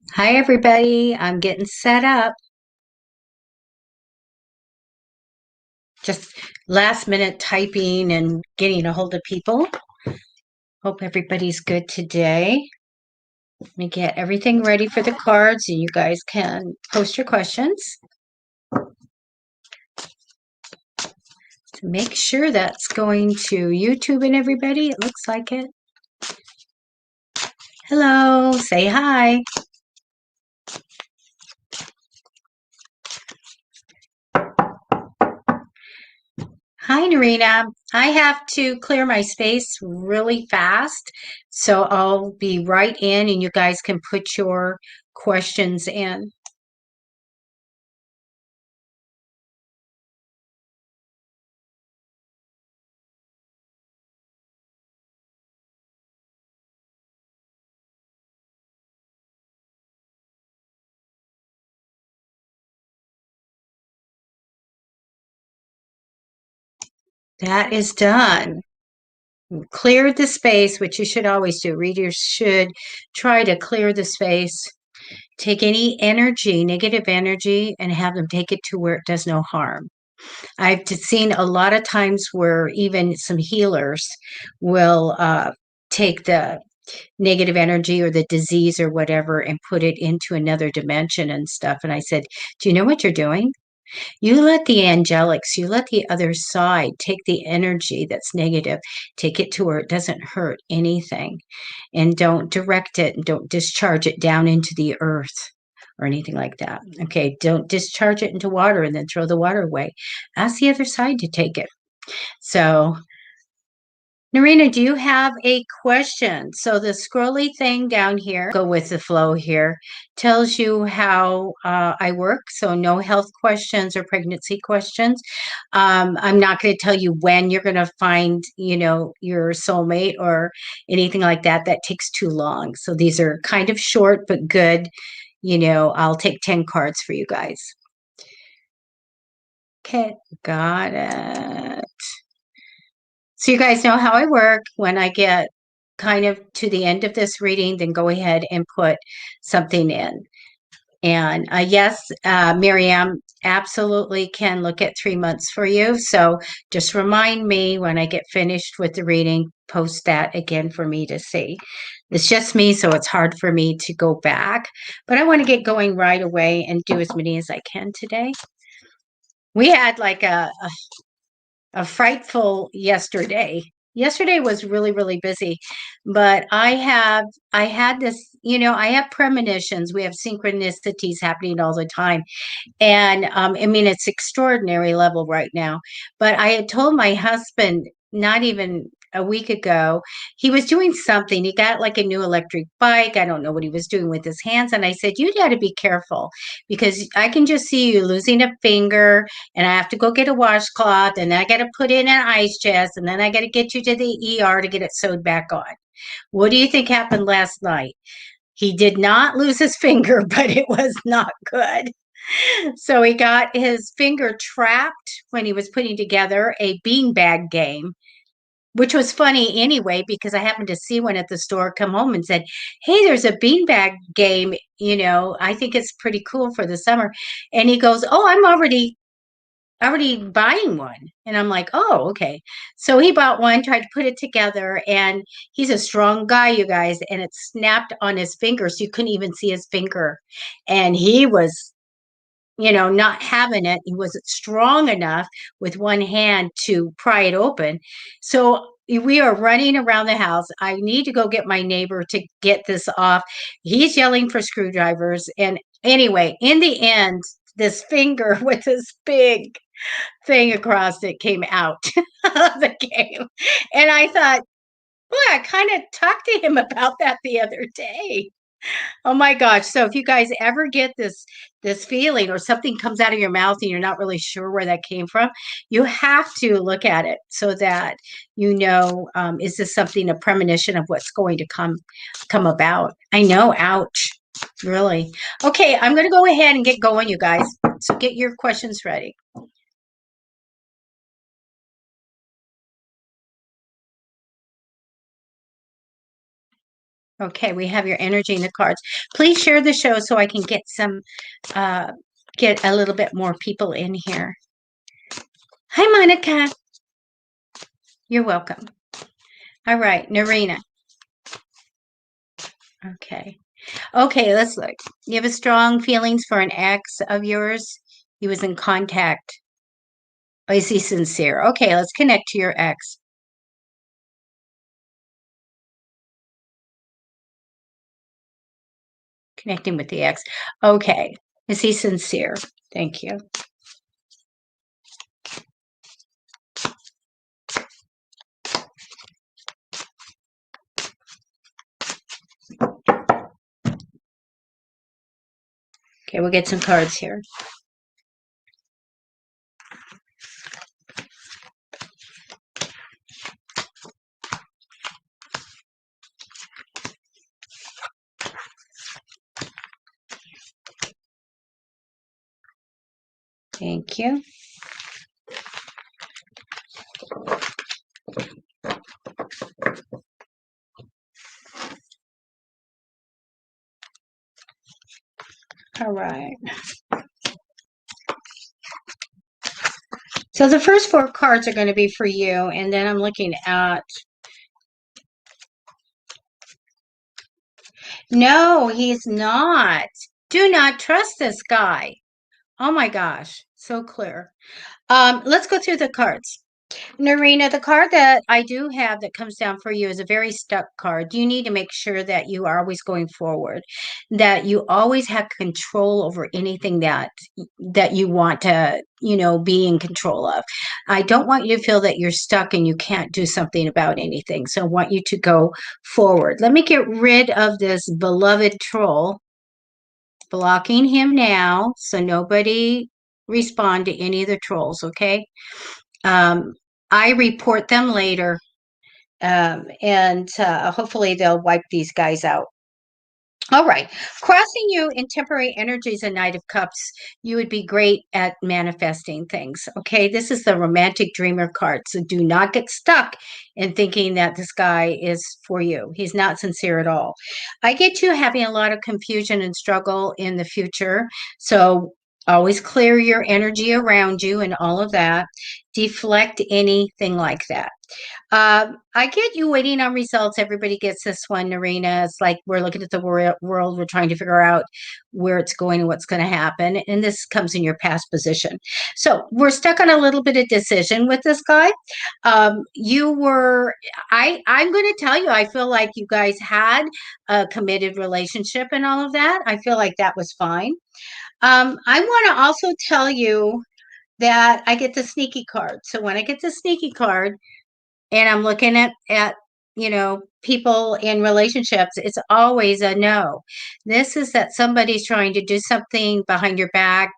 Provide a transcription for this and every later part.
Hi, everybody. I'm getting set up. Just last minute typing and getting a hold of people. Hope everybody's good today. Let me get everything ready for the cards and you guys can post your questions. To make sure that's going to YouTube and everybody. It looks like it. Hello, say hi. Hi, Narina. I have to clear my space really fast, so I'll be right in and you guys can put your questions in. That is done. Cleared the space, which you should always do. Readers should try to clear the space. Take any energy, negative energy, and have them take it to where it does no harm. I've seen a lot of times where even some healers will take the negative energy or the disease or whatever and put it into another dimension and stuff. And I said, do you know what you're doing? You let the angelics, you let the other side take the energy that's negative, take it to where it doesn't hurt anything, and don't direct it and don't discharge it down into the earth or anything like that. Okay, don't discharge it into water and then throw the water away. Ask the other side to take it. So Narina, do you have a question? So the scrolly thing down here, go with the flow here, tells you how I work. So no health questions or pregnancy questions. I'm not going to tell you when you're going to find, your soulmate or anything like that. That takes too long. So these are kind of short but good. I'll take 10 cards for you guys. Okay, got it. So you guys know how I work. When I get kind of to the end of this reading, then go ahead and put something in. And yes, Miriam absolutely can look at 3 months for you. So just remind me when I get finished with the reading, post that again for me to see. It's just me, so it's hard for me to go back. But I want to get going right away and do as many as I can today. We had like a frightful yesterday. Yesterday was really, really busy, but I had this, I have premonitions. We have synchronicities happening all the time. And I mean, it's extraordinary level right now. But I had told my husband not even a week ago, he was doing something. He got like a new electric bike. I don't know what he was doing with his hands. And I said, you got to be careful because I can just see you losing a finger and I have to go get a washcloth and I got to put in an ice chest and then I got to get you to the ER to get it sewed back on. What do you think happened last night? He did not lose his finger, but it was not good. So he got his finger trapped when he was putting together a beanbag game, which was funny anyway, because I happened to see one at the store, come home and said, hey, there's a beanbag game. I think it's pretty cool for the summer. And he goes, oh, I'm already buying one. And I'm like, oh, okay. So he bought one, tried to put it together, and he's a strong guy, you guys, and it snapped on his finger, so you couldn't even see his finger. And he was not having it. He wasn't strong enough with one hand to pry it open. So we are running around the house. I need to go get my neighbor to get this off. He's yelling for screwdrivers. And anyway, in the end, this finger with this big thing across it came out of the game. And I thought, boy, I kind of talked to him about that the other day. Oh my gosh. So if you guys ever get this feeling or something comes out of your mouth and you're not really sure where that came from, you have to look at it so that is this something, a premonition of what's going to come about? I know, ouch. Really. Okay, I'm going to go ahead and get going, you guys. So get your questions ready. Okay, we have your energy in the cards. Please share the show so I can get get a little bit more people in here. Hi, Monica. You're welcome. All right, Narina. Okay. Okay, let's look. You have a strong feelings for an ex of yours. He was in contact. Oh, is he sincere? Okay, let's connect to your ex. Connecting with the ex. Okay. Is he sincere? Thank you. Okay, we'll get some cards here. Thank you. All right. So the first 4 cards are going to be for you, and then I'm looking at... No, he's not. Do not trust this guy. Oh my gosh, so clear. Let's go through the cards. Narina, the card that I do have that comes down for you is a very stuck card. You need to make sure that you are always going forward, that you always have control over anything that you want to, be in control of. I don't want you to feel that you're stuck and you can't do something about anything. So I want you to go forward. Let me get rid of this beloved troll. Blocking him now so nobody respond to any of the trolls, okay? I report them later, and hopefully they'll wipe these guys out. All right. Crossing you in temporary energies, a Knight of Cups, you would be great at manifesting things. Okay. This is the romantic dreamer card. So do not get stuck in thinking that this guy is for you. He's not sincere at all. I get you having a lot of confusion and struggle in the future. So always clear your energy around you and all of that. Deflect anything like that. I get you waiting on results. Everybody gets this one, Narina. It's like we're looking at the world. We're trying to figure out where it's going and what's going to happen. And this comes in your past position. So we're stuck on a little bit of decision with this guy. I'm going to tell you, I feel like you guys had a committed relationship and all of that. I feel like that was fine. I want to also tell you that I get the sneaky card. So when I get the sneaky card, and I'm looking at people in relationships, it's always a no. This is that somebody's trying to do something behind your back,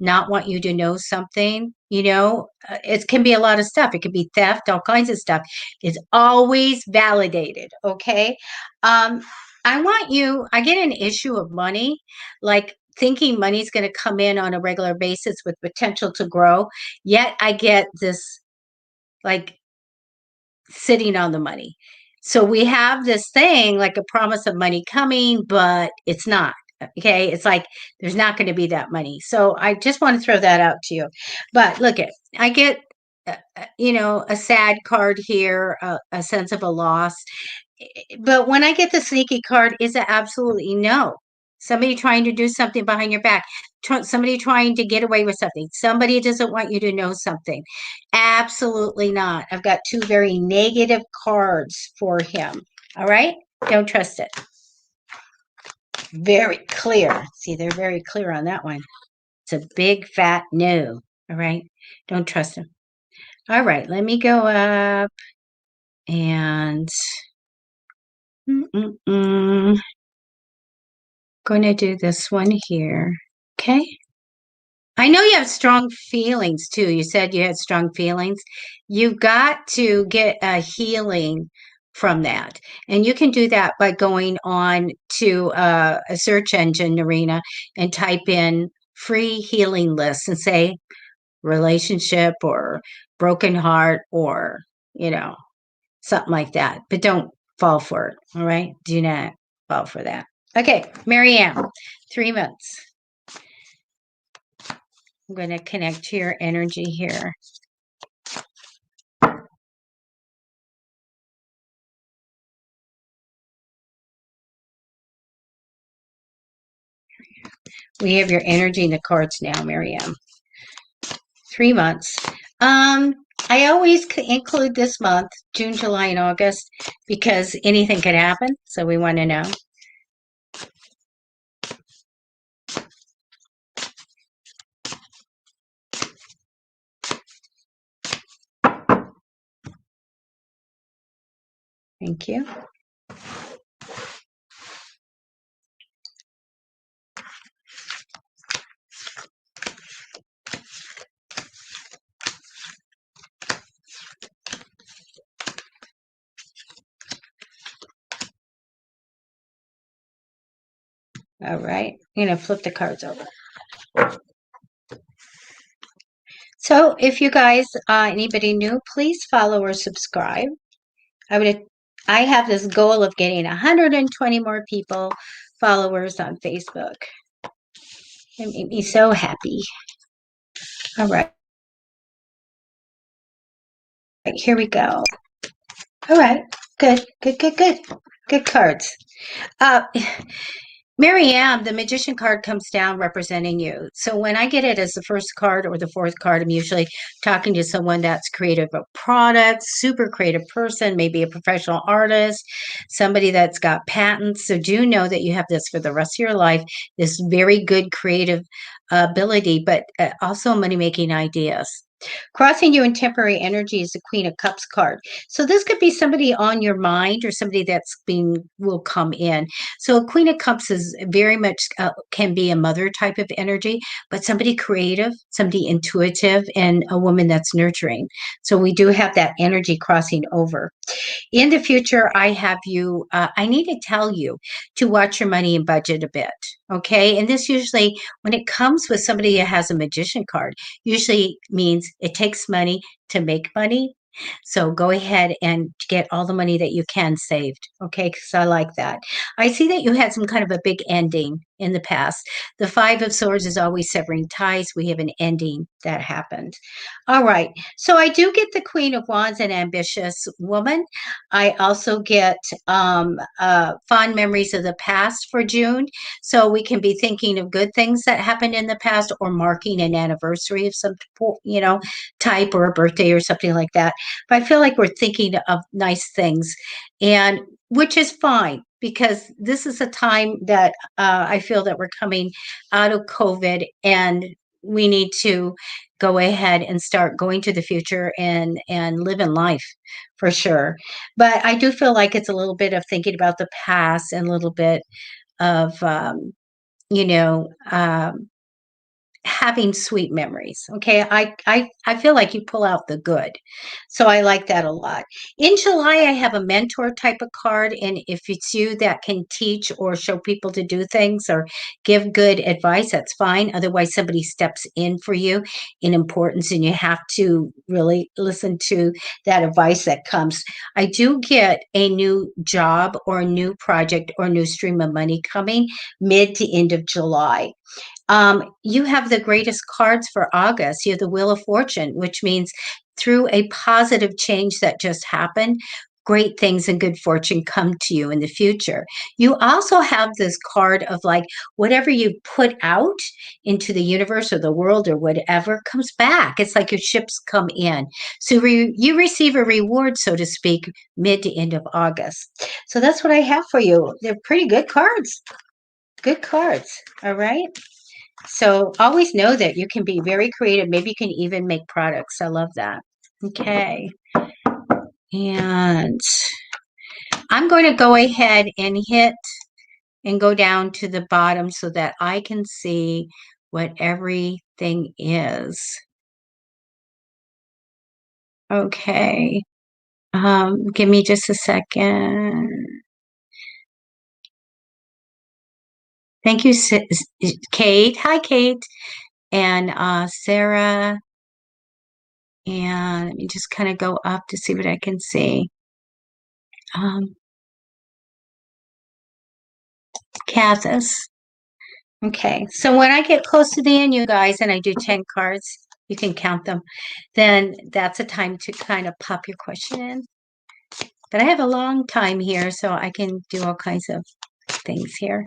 not want you to know something. It can be a lot of stuff. It could be theft, all kinds of stuff. It's always validated. Okay. I get an issue of money, like thinking money's going to come in on a regular basis with potential to grow. Yet I get this like sitting on the money. So we have this thing like a promise of money coming, but it's not. Okay. It's like there's not going to be that money. So I just want to throw that out to you. But I get, a sad card here, a sense of a loss. But when I get the sneaky card, it's an absolutely no. Somebody trying to do something behind your back, somebody trying to get away with something, somebody doesn't want you to know something. Absolutely not. I've got 2 very negative cards for him. All right. Don't trust it. Very clear. See, they're very clear on that one. It's a big fat no. All right. Don't trust him. All right. Let me go up and going to do this one here. Okay. I know you have strong feelings too. You said you had strong feelings. You've got to get a healing from that. And you can do that by going on to a search engine, Narina, and type in free healing lists and say relationship or broken heart or, something like that. But don't fall for it. All right. Do not. fall for that. Okay, Marianne, 3 months. I'm going to connect to your energy here. We have your energy in the cards now, Marianne. 3 months. I always include this month, June, July, and August, because anything could happen. So we want to know. Thank you. All right. I'm going to flip the cards over. So if you guys, anybody new, please follow or subscribe. I have this goal of getting 120 more people, followers on Facebook. It made me so happy. All right. Here we go. All right. Good, good, good, good. Good cards. Marianne, the Magician card comes down representing you. So when I get it as the first card or the fourth card, I'm usually talking to someone that's creative of products, super creative person, maybe a professional artist, somebody that's got patents. So do know that you have this for the rest of your life, this very good creative ability, but also money-making ideas. Crossing you in temporary energy is the Queen of Cups card. So this could be somebody on your mind or somebody will come in. So a Queen of Cups is very much can be a mother type of energy, but somebody creative, somebody intuitive, and a woman that's nurturing. So we do have that energy crossing over. In the future, I need to tell you to watch your money and budget a bit. Okay. And this usually, when it comes with somebody that has a magician card, usually means it takes money to make money. So go ahead and get all the money that you can saved. Okay. Because I like that. I see that you had some kind of a big ending in the past. The Five of Swords is always severing ties. We have an ending that happened. All right. So I do get the Queen of Wands, an ambitious woman. I also get fond memories of the past for June. So we can be thinking of good things that happened in the past or marking an anniversary of some, type or a birthday or something like that. But I feel like we're thinking of nice things, and which is fine because this is a time that I feel that we're coming out of COVID and we need to go ahead and start going to the future and living life for sure. But I do feel like it's a little bit of thinking about the past and a little bit of you know um, having sweet memories. Okay. I feel like you pull out the good. So I like that a lot. In July, I have a mentor type of card. And if it's you that can teach or show people to do things or give good advice, that's fine. Otherwise, somebody steps in for you in importance and you have to really listen to that advice that comes. I do get a new job or a new project or new stream of money coming mid to end of July. You have the greatest cards for August. You have the Wheel of Fortune, which means through a positive change that just happened, great things and good fortune come to you in the future. You also have this card of like whatever you put out into the universe or the world or whatever comes back. It's like your ships come in. So you receive a reward, so to speak, mid to end of August. So that's what I have for you. They're pretty good cards. Good cards. All right. So always know that you can be very creative. Maybe you can even make products. I love that. Okay. And I'm going to go ahead and hit and go down to the bottom so that I can see what everything is. Okay. Give me just a second. Thank you, Kate. Hi, Kate. And Sarah. And let me just kind of go up to see what I can see. Cathis. Okay, so when I get close to the end, you guys, and I do 10 cards, you can count them, then that's a time to kind of pop your question in. But I have a long time here, so I can do all kinds of things here.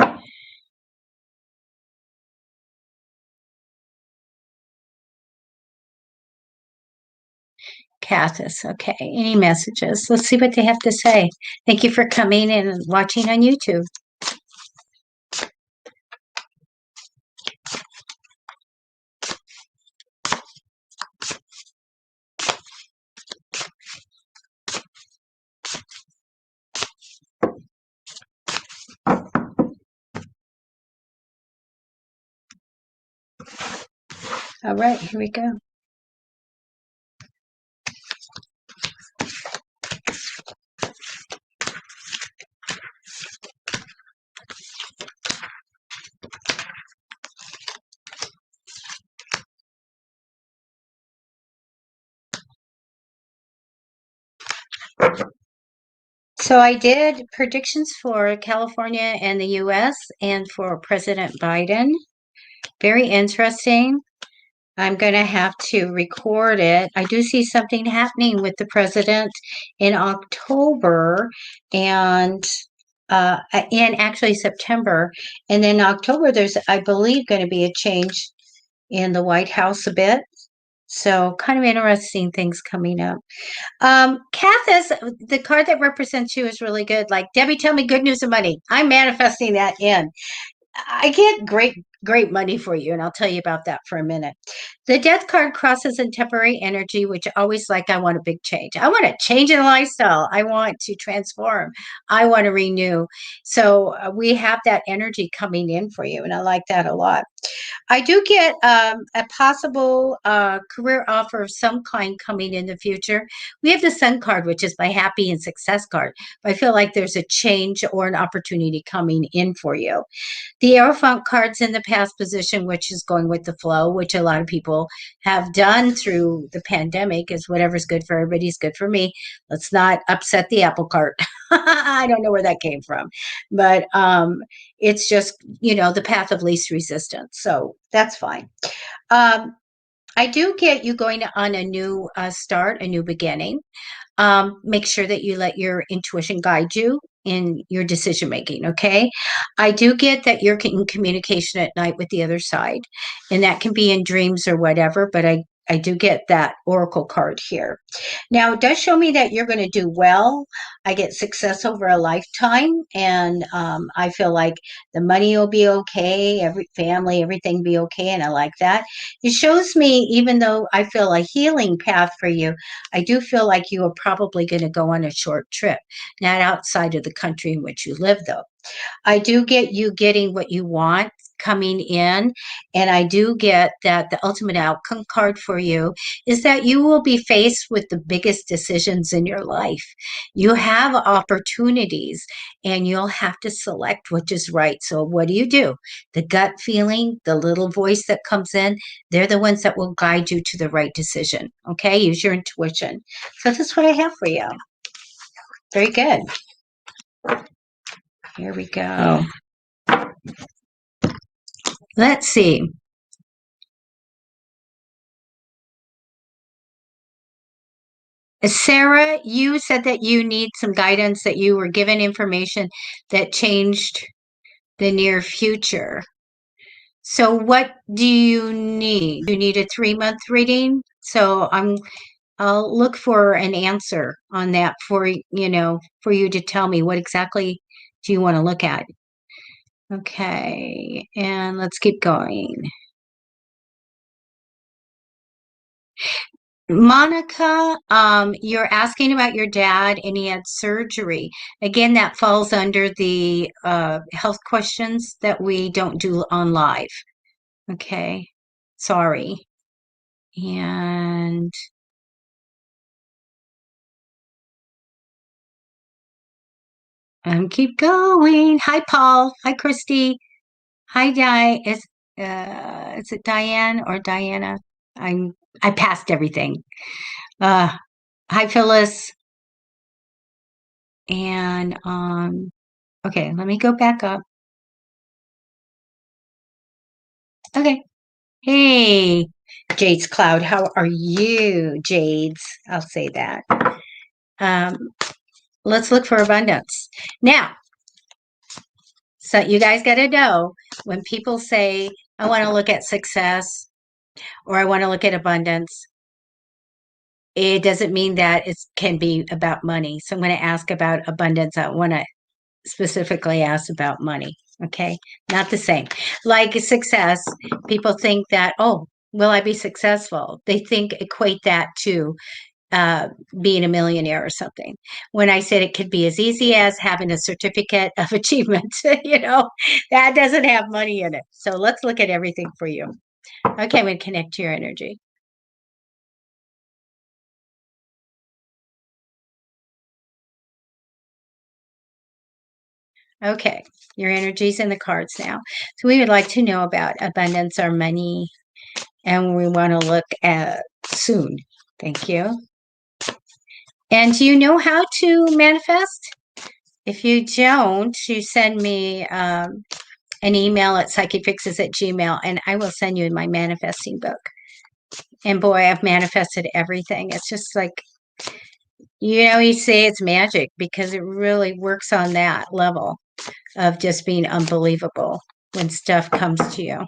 Cathis, okay. Any messages? Let's see what they have to say. Thank you for coming and watching on YouTube. All right, here we go. So I did predictions for California and the US and for President Biden. Very interesting. I'm going to have to record it. I do see something happening with the president in October and in actually September. And then October, there's, I believe, going to be a change in the White House a bit. So kind of interesting things coming up. Cathis, the card that represents you is really good. Like, Debbie, tell me good news and money. I'm manifesting that in. I get great money for you, and I'll tell you about that for a minute. The death card crosses in temporary energy, which always like I want a big change. I want to change in lifestyle. I want to transform. I want to renew. So we have that energy coming in for you, and I like that a lot. I do get a possible career offer of some kind coming in the future. We have the Sun card, which is my happy and success card. I feel like there's a change or an opportunity coming in for you. The Aerophant card's in the past position, which is going with the flow, which a lot of people have done through the pandemic, is whatever's good for everybody is good for me. Let's not upset the apple cart. I don't know where that came from, but it's just, the path of least resistance. So that's fine. I do get you going on a new start, a new beginning. Make sure that you let your intuition guide you in your decision making. Okay. I do get that you're in communication at night with the other side, and that can be in dreams or whatever, but I do get that oracle card here. Now, it does show me that you're going to do well. I get success over a lifetime, and I feel like the money will be okay, every family, everything be okay, and I like that. It shows me, even though I feel a healing path for you, I do feel like you are probably going to go on a short trip, not outside of the country in which you live, though. I do get you getting what you want coming in, and I do get that the ultimate outcome card for you is that you will be faced with the biggest decisions in your life. You have opportunities, and you'll have to select which is right. So what do? The gut feeling, the little voice that comes in, they're the ones that will guide you to the right decision. Okay, use your intuition. So that's what I have for you. Very good. Here we go. Let's see. Sarah, you said that you need some guidance, that you were given information that changed the near future. So what do you need? You need a 3-month reading? So I'll look for an answer on that for you to tell me what exactly do you want to look at. Okay, and let's keep going. Monica, you're asking about your dad and he had surgery. Again, that falls under the health questions that we don't do on live. Okay, sorry. And keep going. Hi, Paul. Hi, Christy. Hi, is it Diane or Diana? I passed everything. Hi, Phyllis. And okay, let me go back up. Okay. Hey, Jade's Cloud. How are you, Jades? I'll say that. Um, let's look for abundance. Now, so you guys got to know when people say, I want to look at success or I want to look at abundance, it doesn't mean that it can be about money. So I'm going to ask about abundance. I want to specifically ask about money. Okay. Not the same. Like success, people think that, oh, will I be successful? They equate that to uh, being a millionaire or something. When I said it could be as easy as having a certificate of achievement, that doesn't have money in it. So let's look at everything for you. Okay, I'm going to connect to your energy. Okay, your energy's in the cards now. So we would like to know about abundance or money, and we want to look at soon. Thank you. And do you know how to manifest? If you don't, you send me an email at psychicfixes@gmail, and I will send you my manifesting book. And boy, I've manifested everything. It's just like, you say it's magic because it really works on that level of just being unbelievable when stuff comes to you.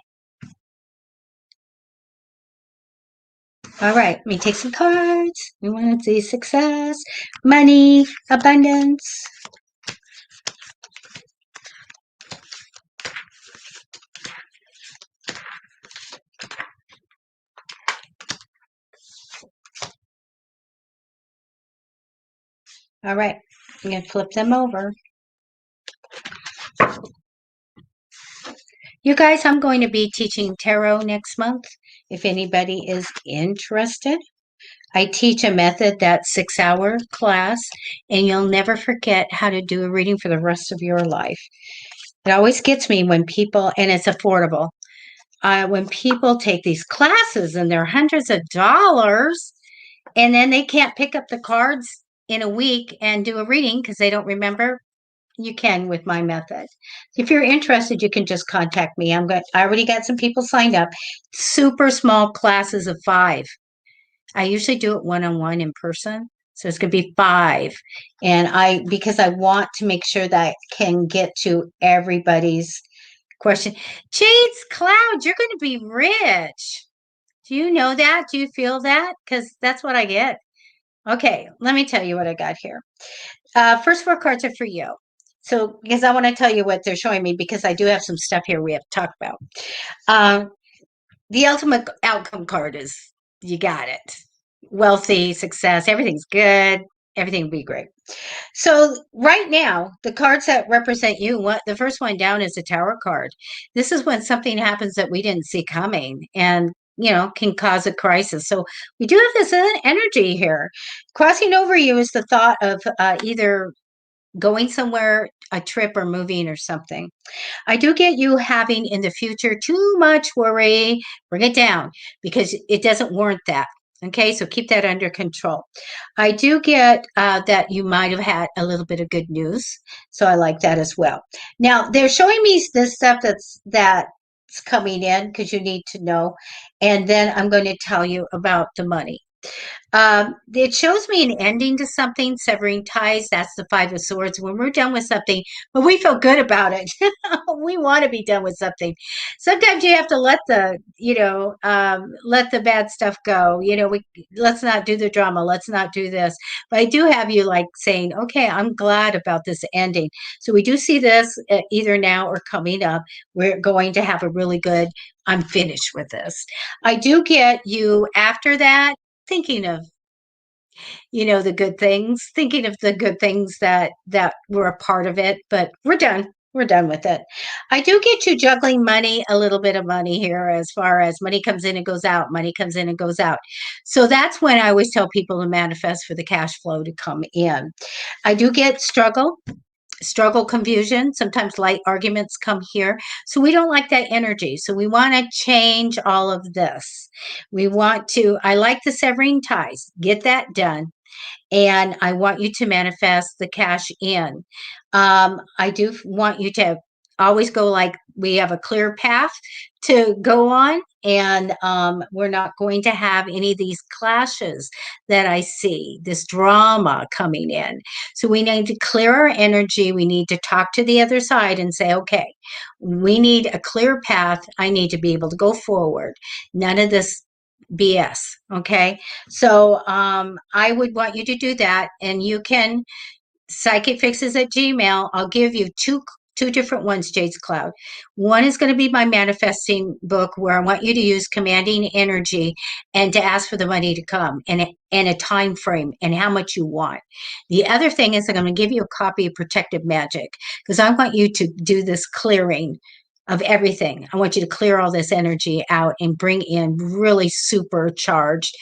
All right, let me take some cards. We want to see success, money, abundance. All right, I'm going to flip them over. You guys, I'm going to be teaching tarot next month if anybody is interested. I teach a method that's 6-hour class, and you'll never forget how to do a reading for the rest of your life. It always gets me when people, and it's affordable, when people take these classes and they're hundreds of dollars, and then they can't pick up the cards in a week and do a reading because they don't remember. You can with my method. If you're interested, you can just contact me. I already got some people signed up. Super small classes of 5. I usually do it one-on-one in person. So it's going to be 5. And because I want to make sure that I can get to everybody's question. Jade's Cloud, you're going to be rich. Do you know that? Do you feel that? Because that's what I get. Okay, let me tell you what I got here. First 4 cards are for you. So, because I want to tell you what they're showing me, because I do have some stuff here we have to talk about. The ultimate outcome card is you got it. Wealthy, success, everything's good. Everything will be great. So right now, the cards that represent you, the first one down is a Tower card. This is when something happens that we didn't see coming and can cause a crisis. So we do have this energy here. Crossing over you is the thought of either going somewhere, a trip, or moving or something. I do get you having in the future too much worry. Bring it down because it doesn't warrant that. Okay, so keep that under control. I do get that you might have had a little bit of good news, so I like that as well. Now they're showing me this stuff that's coming in because you need to know, and then I'm going to tell you about the money. It shows me an ending to something, severing ties. That's the 5 of Swords. When we're done with something, but we feel good about it. We want to be done with something. Sometimes you have to let let the bad stuff go. Let's not do the drama. Let's not do this. But I do have you like saying, okay, I'm glad about this ending. So we do see this either now or coming up. We're going to have a really good, I'm finished with this. I do get you after that thinking of the good things, thinking of the good things that were a part of it, but we're done with it. I do get you juggling money, a little bit of money here, as far as money comes in and goes out, money comes in and goes out. So that's when I always tell people to manifest for the cash flow to come in. I do get struggle, confusion, sometimes light arguments come here. So we don't like that energy. So we want to change all of this. I like the severing ties, get that done. And I want you to manifest the cash in. I do want you to always go like we have a clear path to go on, and we're not going to have any of these clashes that I see, this drama coming in. So we need to clear our energy. We need to talk to the other side and say, okay, we need a clear path. I need to be able to go forward. None of this BS. Okay. So I would want you to do that, and you can Psychicfixes at Gmail. I'll give you two different ones, Jade's Cloud. One is going to be my manifesting book, where I want you to use commanding energy and to ask for the money to come, and a time frame and how much you want. The other thing is I'm going to give you a copy of Protective Magic, because I want you to do this clearing of everything. I want you to clear all this energy out and bring in really supercharged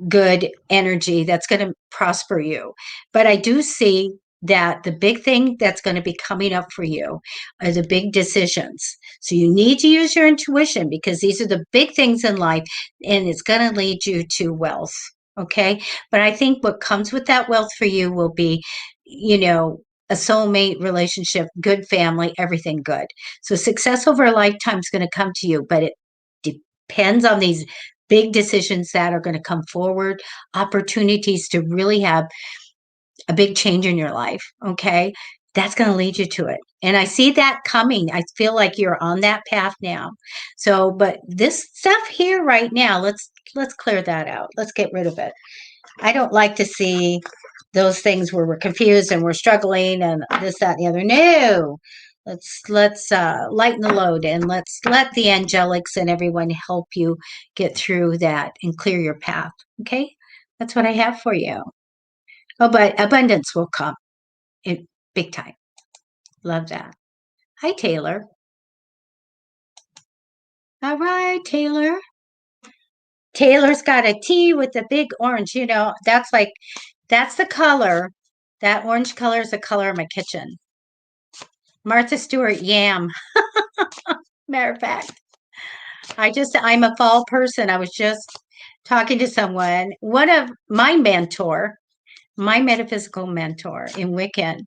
good energy that's going to prosper you. But I do see that the big thing that's going to be coming up for you are the big decisions. So you need to use your intuition, because these are the big things in life, and it's going to lead you to wealth. Okay. But I think what comes with that wealth for you will be, a soulmate relationship, good family, everything good. So success over a lifetime is going to come to you, but it depends on these big decisions that are going to come forward, opportunities to really have a big change in your life. Okay. That's going to lead you to it. And I see that coming. I feel like you're on that path now. So, but this stuff here right now, let's clear that out. Let's get rid of it. I don't like to see those things where we're confused and we're struggling and this, that, and the other. No. Let's lighten the load, and let's let the angelics and everyone help you get through that and clear your path. Okay? That's what I have for you. Oh, but abundance will come in big time. Love that. Hi, Taylor. All right, Taylor. Taylor's got a T with the big orange. That's the color. That orange color is the color of my kitchen. Martha Stewart, yam. Matter of fact, I'm a fall person. I was just talking to someone, one of my metaphysical mentor in Wiccan.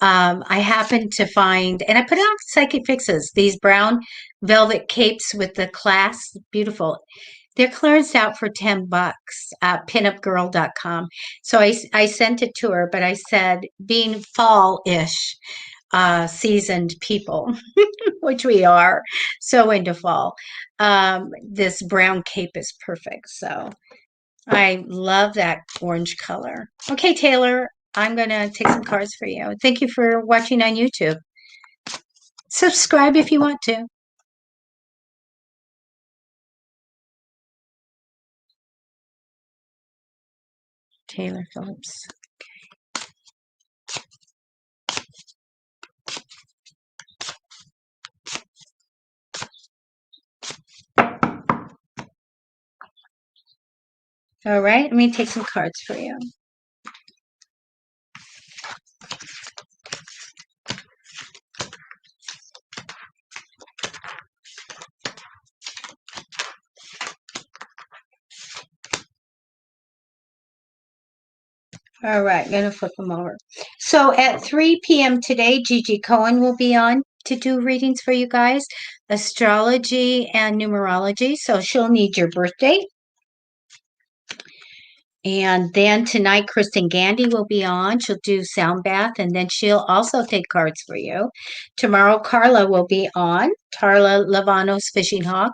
I happened to find, and I put out Psychicfixes, these brown velvet capes with the clasp, beautiful. They're clearanced out for $10 at pinupgirl.com. So I sent it to her, but I said, being fall-ish, seasoned people, which we are so into fall, this brown cape is perfect. So I love that orange color. Okay, Taylor, I'm going to take some cards for you. Thank you for watching on YouTube. Subscribe if you want to. Taylor Phillips. All right, let me take some cards for you. All right, I'm going to flip them over. So at 3 p.m. today, Gigi Cohen will be on to do readings for you guys, astrology and numerology. So she'll need your birthday. And then tonight, Kristen Gandy will be on. She'll do sound bath, and then she'll also take cards for you. Tomorrow, CARLA will be on, CARLA LIEVANOS FISHINGHAWK,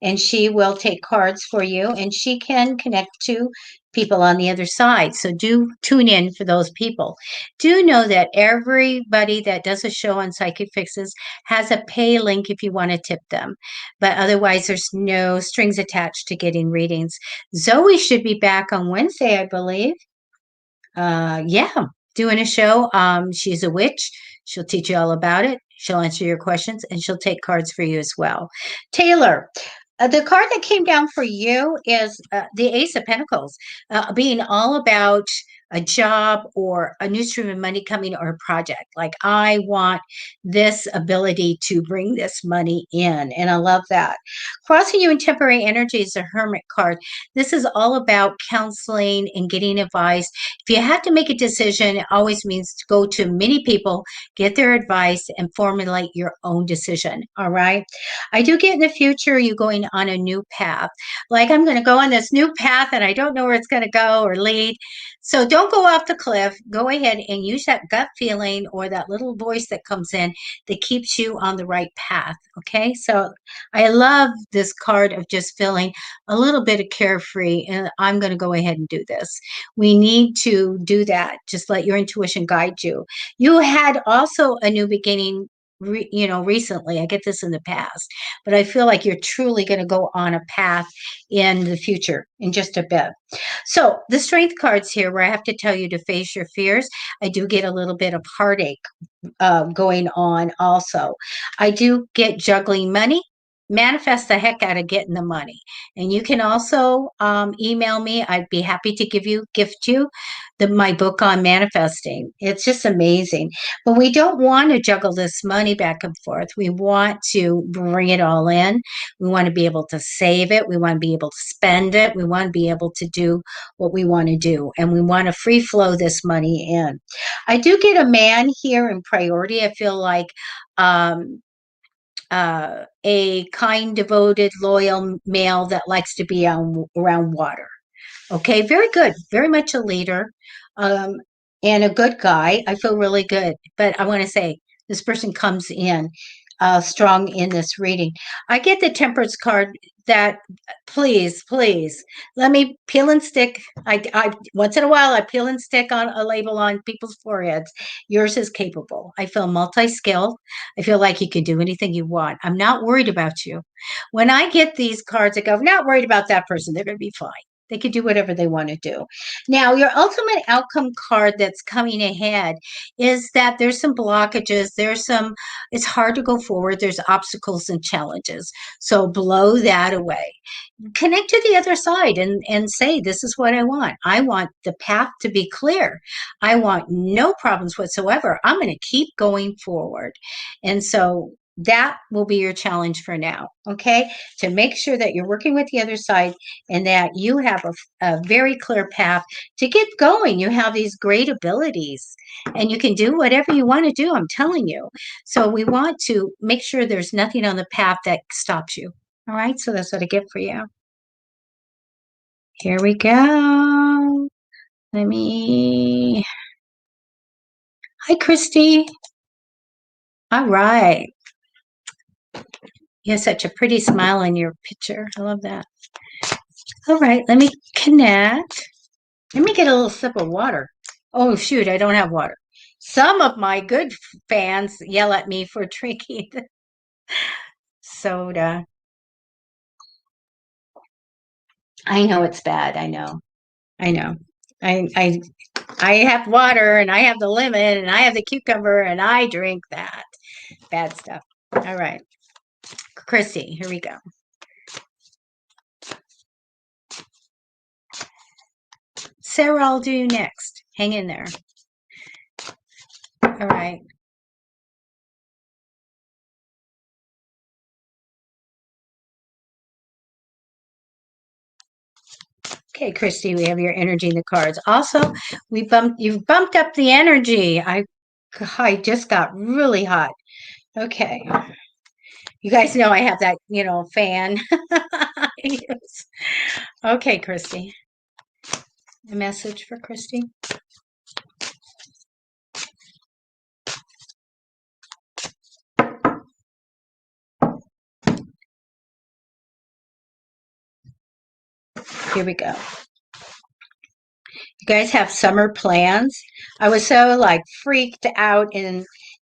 and she will take cards for you, and she can connect to people on the other side. So do tune in for those people. Do know that everybody that does a show on Psychicfixes has a pay link if you want to tip them. But otherwise, there's no strings attached to getting readings. Zoe should be back on Wednesday, I believe. Yeah, doing a show. She's a witch. She'll teach you all about it. She'll answer your questions, and she'll take cards for you as well. Taylor, the card that came down for you is the Ace of Pentacles, being all about a job or a new stream of money coming or a project. Like, I want this ability to bring this money in. And I love that. Crossing you in temporary energy is a hermit card. This is all about counseling and getting advice. If you have to make a decision, it always means to go to many people, get their advice, and formulate your own decision. All right. I do get in the future you going on a new path. Like, I'm going to go on this new path and I don't know where it's going to go or lead. So don't go off the cliff. Go ahead and use that gut feeling or that little voice that comes in that keeps you on the right path. Okay. So I love this card of just feeling a little bit of carefree, and I'm going to go ahead and do this. We need to do that. Just let your intuition guide you. You had also a new beginning, recently. I get this in the past, but I feel like you're truly going to go on a path in the future in just a bit. So the strength cards here, where I have to tell you to face your fears, I do get a little bit of heartache going on also. I do get juggling money. Manifest the heck out of getting the money. And you can also email me. I'd be happy to gift you my book on manifesting. It's just amazing. But we don't want to juggle this money back and forth. We want to bring it all in. We want to be able to save it. We want to be able to spend it. We want to be able to do what we want to do. And we want to free flow this money in. I do get a man here in priority. I feel like a kind, devoted, loyal male that likes to be around water. Okay, very good. Very much a leader, um, and a good guy. I feel really good. But I want to say this person comes in strong in this reading. I get the temperance card that please let me peel and stick. I once in a while I peel and stick on a label on people's foreheads. Yours is capable. I feel multi-skilled. I feel like you can do anything you want. I'm not worried about you. When I get these cards, I go, I'm not worried about that person. They're going to be fine. They could do whatever they want to do. Now, your ultimate outcome card that's coming ahead is that there's some blockages. It's hard to go forward. There's obstacles and challenges. So blow that away. Connect to the other side and say, this is what I want. I want the path to be clear. I want no problems whatsoever. I'm going to keep going forward. And so that will be your challenge for now, okay? To make sure that you're working with the other side and that you have a very clear path to get going. You have these great abilities and you can do whatever you want to do, I'm telling you. So we want to make sure there's nothing on the path that stops you. All right, so that's what I get for you. Here we go. Hi, Christy. All right. You have such a pretty smile in your picture. I love that. All right, let me connect. Let me get a little sip of water. Oh, shoot, I don't have water. Some of my good fans yell at me for drinking soda. I know it's bad. I know. I have water and I have the lemon and I have the cucumber and I drink that bad stuff. All right. Chrissy, here we go. Sarah, I'll do you next. Hang in there. All right. Okay, Christy, we have your energy in the cards. Also, you've bumped up the energy. I just got really hot. Okay. You guys know I have that, fan. Okay, Christy. A message for Christy. Here we go. You guys have summer plans? I was so freaked out in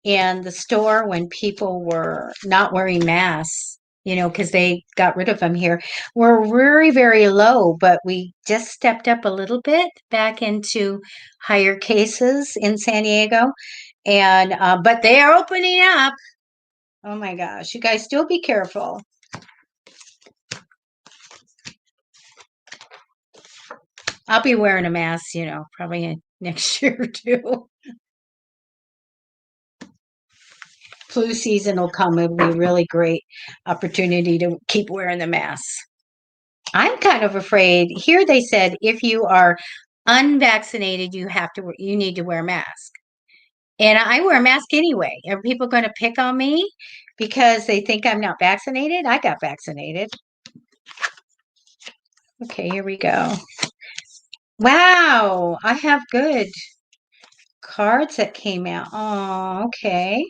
the store when people were not wearing masks, because they got rid of them here. We're very, very low, but we just stepped up a little bit back into higher cases in San Diego. And but they are opening up. Oh my gosh, you guys still be careful. I'll be wearing a mask, probably next year too. Flu season will come. It'll be a really great opportunity to keep wearing the masks. I'm kind of afraid. Here they said if you are unvaccinated, you need to wear a mask. And I wear a mask anyway. Are people going to pick on me because they think I'm not vaccinated? I got vaccinated. Okay, here we go. Wow, I have good cards that came out. Oh, okay.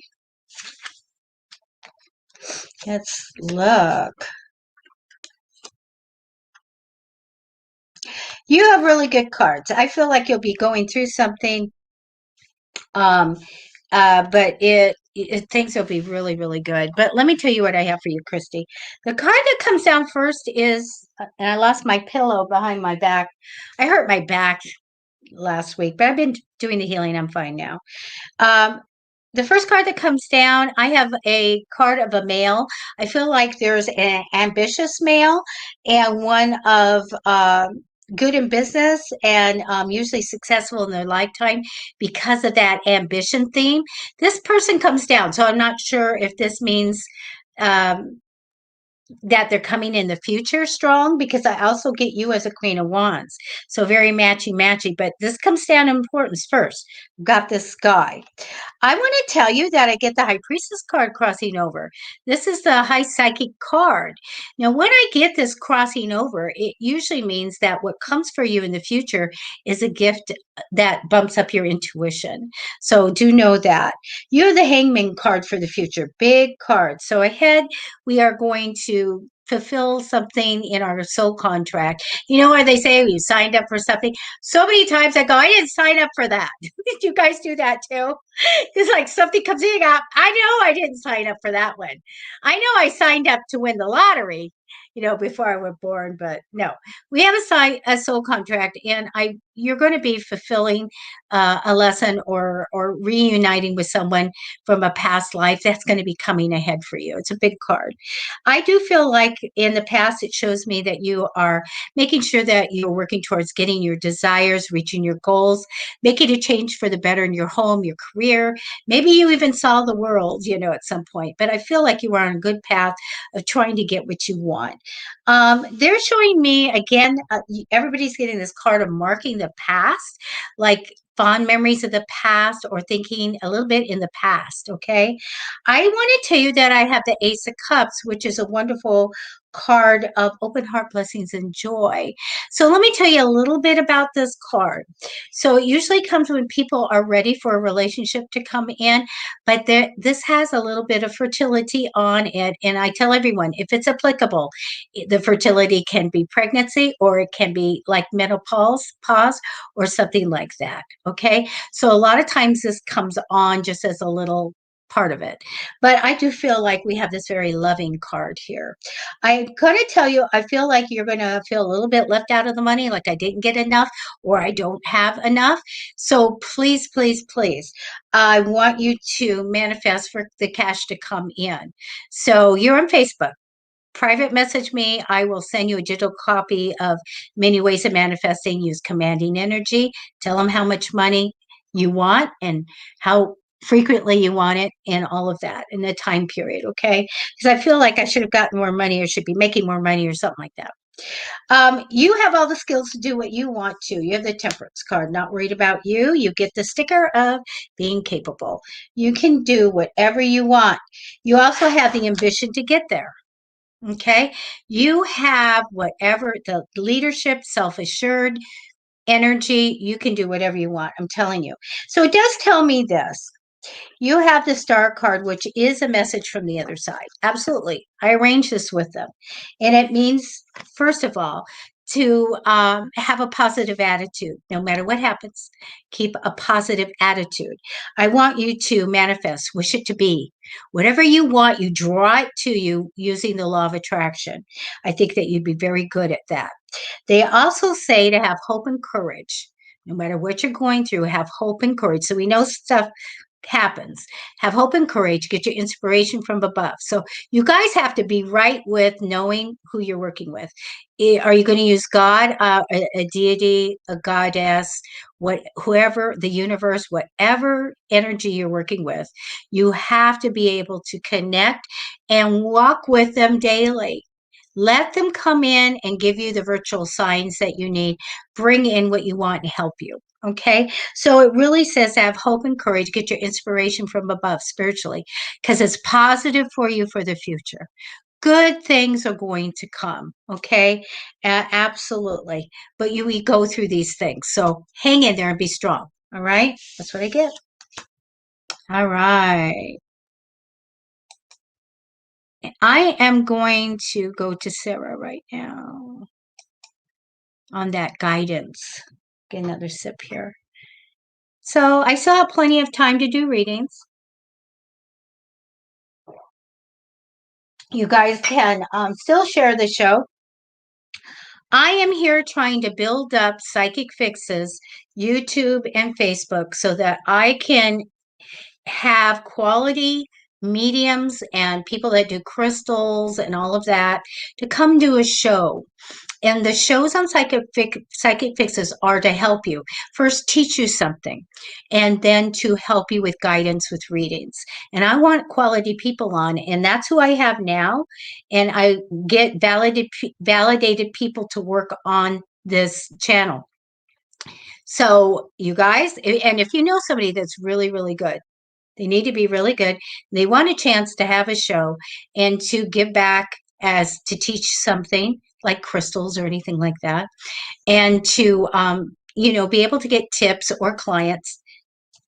Let's look. You have really good cards. I feel like you'll be going through something, but things will be really, really good. But let me tell you what I have for you, Christy. The card that comes down first is, and I lost my pillow behind my back. I hurt my back last week, but I've been doing the healing. I'm fine now. The first card that comes down, I have a card of a male. I feel like there's an ambitious male and one of good in business and usually successful in their lifetime because of that ambition theme. This person comes down, so I'm not sure if this means that they're coming in the future strong, because I also get you as a Queen of Wands. So very matchy, but this comes down in importance first. We've got this guy. I want to tell you that I get the High Priestess card crossing over. This is the High Psychic card. Now, when I get this crossing over, it usually means that what comes for you in the future is a gift that bumps up your intuition. So do know that. You have the Hangman card for the future. Big card. So ahead, we are going to fulfill something in our soul contract. You know where they say you signed up for something? So many times I go, I didn't sign up for that. Did you guys do that too? It's like something comes in, I know I didn't sign up for that one. I know I signed up to win the lottery, before I was born, but no. We have a soul contract, and you're going to be fulfilling a lesson or reuniting with someone from a past life that's going to be coming ahead for you. It's a big card. I do feel like in the past, it shows me that you are making sure that you're working towards getting your desires, reaching your goals, making a change for the better in your home, your career. Maybe you even saw the world, at some point. But I feel like you are on a good path of trying to get what you want. They're showing me, again, everybody's getting this card of marking the past, like fond memories of the past or thinking a little bit in the past, okay? I want to tell you that I have the Ace of Cups, which is a wonderful card of open heart, blessings, and joy. So let me tell you a little bit about this card. So it usually comes when people are ready for a relationship to come in, but this has a little bit of fertility on it. And I tell everyone, if it's applicable, the fertility can be pregnancy, or it can be like menopause, or something like that. Okay. So a lot of times this comes on just as a little part of it. But I do feel like we have this very loving card here. I'm going to tell you, I feel like you're going to feel a little bit left out of the money, like I didn't get enough or I don't have enough. So please, please, please, I want you to manifest for the cash to come in. So you're on Facebook. Private message me. I will send you a digital copy of Many Ways of Manifesting. Use commanding energy. Tell them how much money you want and how frequently you want it and all of that in the time period, okay? Because I feel like I should have gotten more money or should be making more money or something like that. You have all the skills to do what you want to. You have the Temperance card. Not worried about you. You get the sticker of being capable. You can do whatever you want. You also have the ambition to get there. Okay. You have whatever the leadership, self-assured energy. You can do whatever you want. I'm telling you. So it does tell me this. You have the star card, which is a message from the other side. Absolutely. I arranged this with them. And it means, first of all, to have a positive attitude. No matter what happens, keep a positive attitude. I want you to manifest, wish it to be. Whatever you want, you draw it to you using the law of attraction. I think that you'd be very good at that. They also say to have hope and courage. No matter what you're going through, have hope and courage. So we know stuff happens. Have hope and courage. Get your inspiration from above. So you guys have to be right with knowing who you're working with. Are you going to use God, a deity, a goddess, whoever, the universe, whatever energy you're working with? You have to be able to connect and walk with them daily. Let them come in and give you the virtual signs that you need. Bring in what you want and help you. Okay. So it really says have hope and courage, get your inspiration from above spiritually, because it's positive for you for the future. Good things are going to come. Okay. Absolutely. But we go through these things. So hang in there and be strong. All right. That's what I get. All right. I am going to go to Sarah right now on that guidance. Get another sip here. So I still have plenty of time to do readings. You guys can still share the show. I am here trying to build up Psychic Fixes, YouTube and Facebook, so that I can have quality mediums and people that do crystals and all of that to come do a show. And the shows on Psychic Fixes are to help you. First, teach you something, and then to help you with guidance with readings. And I want quality people on, and that's who I have now. And I get validated people to work on this channel. So you guys, and if you know somebody that's really, really good, they need to be really good. They want a chance to have a show and to give back as to teach something like crystals or anything like that, and to be able to get tips or clients,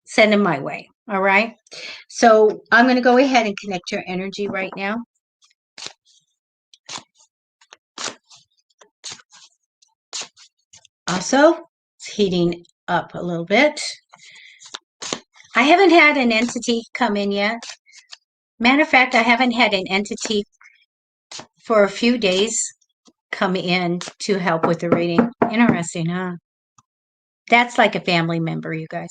send them my way. All right. So I'm going to go ahead and connect your energy right now. Also, it's heating up a little bit. I haven't had an entity come in yet. Matter of fact, I haven't had an entity for a few days come in to help with the reading. Interesting, huh? That's like a family member, you guys.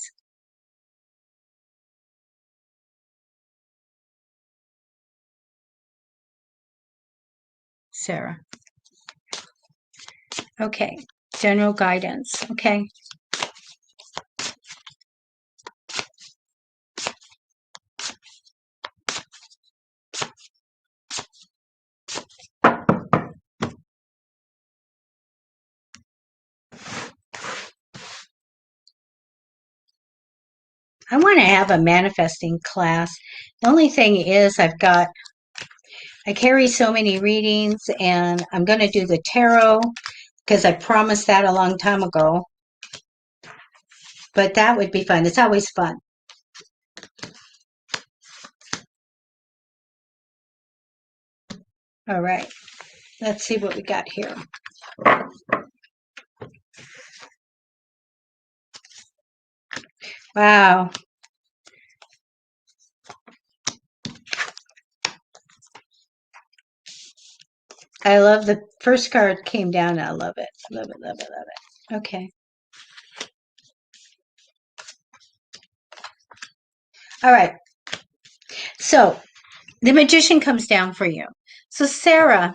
Sarah. Okay. General guidance. Okay. I want to have a manifesting class. The only thing is I carry so many readings, and I'm going to do the tarot because I promised that a long time ago. But that would be fun. It's always fun. All right. Let's see what we got here. Wow. I love the first card came down. I love it. Love it, love it, love it. Okay. All right. So the magician comes down for you. So Sarah,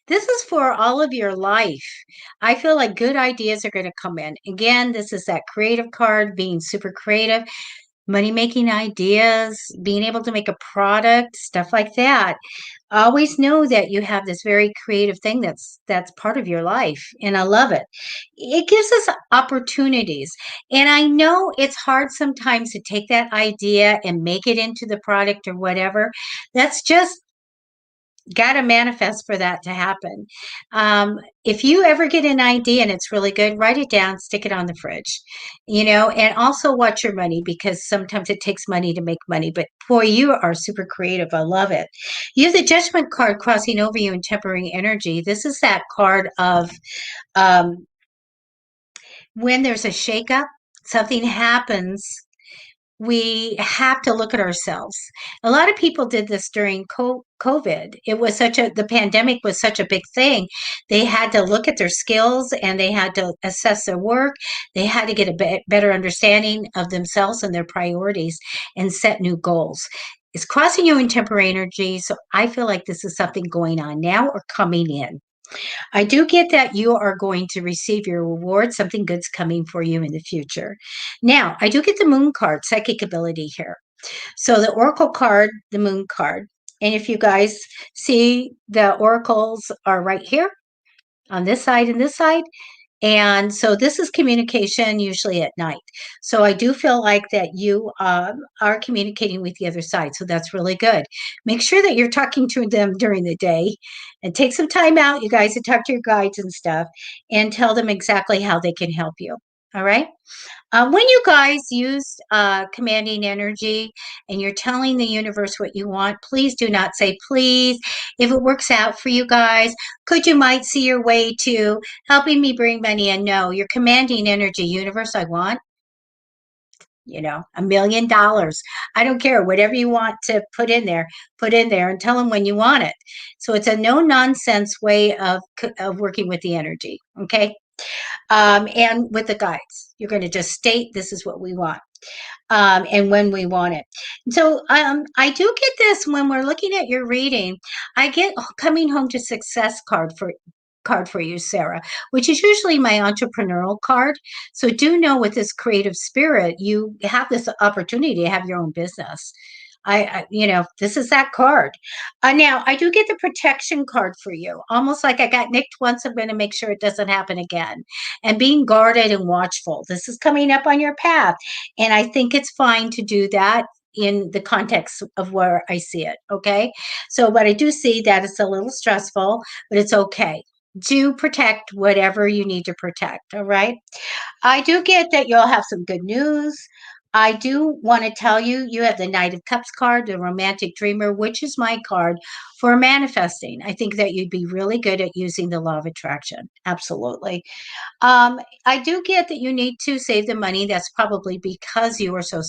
this is for all of your life. I feel like good ideas are going to come in. Again, this is that creative card, being super creative, money-making ideas, being able to make a product, stuff like that. Always know that you have this very creative thing that's part of your life, and I love it. It gives us opportunities. And I know it's hard sometimes to take that idea and make it into the product or whatever. That's just got to manifest for that to happen. If you ever get an idea and it's really good, write it down, stick it on the fridge, and also watch your money, because sometimes it takes money to make money. But boy, you are super creative. I love it. You have the judgment card crossing over you and tempering energy. This is that card of when there's a shakeup, something happens we have to look at ourselves. A lot of people did this during COVID. It was the pandemic was such a big thing. They had to look at their skills and they had to assess their work. They had to get a better understanding of themselves and their priorities and set new goals. It's crossing you in temporary energy. So I feel like this is something going on now or coming in. I do get that you are going to receive your reward. Something good's coming for you in the future. Now, I do get the moon card, psychic ability here. So the oracle card, the moon card. And if you guys see, the oracles are right here on this side and this side. And so this is communication usually at night. So I do feel like that you are communicating with the other side. So that's really good. Make sure that you're talking to them during the day and take some time out, you guys, to talk to your guides and stuff and tell them exactly how they can help you. All right. When you guys use commanding energy and you're telling the universe what you want, please do not say, please, if it works out for you guys, could you might see your way to helping me bring money in? No, you're commanding energy. Universe, I want, $1 million. I don't care. Whatever you want to put in there and tell them when you want it. So it's a no nonsense way of working with the energy. Okay. And with the guides, you're going to just state this is what we want, and when we want it. So I do get this when we're looking at your reading. I get coming home to success card for you, Sarah, which is usually my entrepreneurial card. So do know with this creative spirit, you have this opportunity to have your own business. This is that card. Now, I do get the protection card for you. Almost like I got nicked once, I'm going to make sure it doesn't happen again. And being guarded and watchful. This is coming up on your path. And I think it's fine to do that in the context of where I see it. Okay. So, but I do see that it's a little stressful, but it's okay. Do protect whatever you need to protect. All right. I do get that you'll have some good news. I do want to tell you, you have the Knight of Cups card, the Romantic Dreamer, which is my card for manifesting. I think that you'd be really good at using the law of attraction. Absolutely. I do get that you need to save the money. That's probably because you are so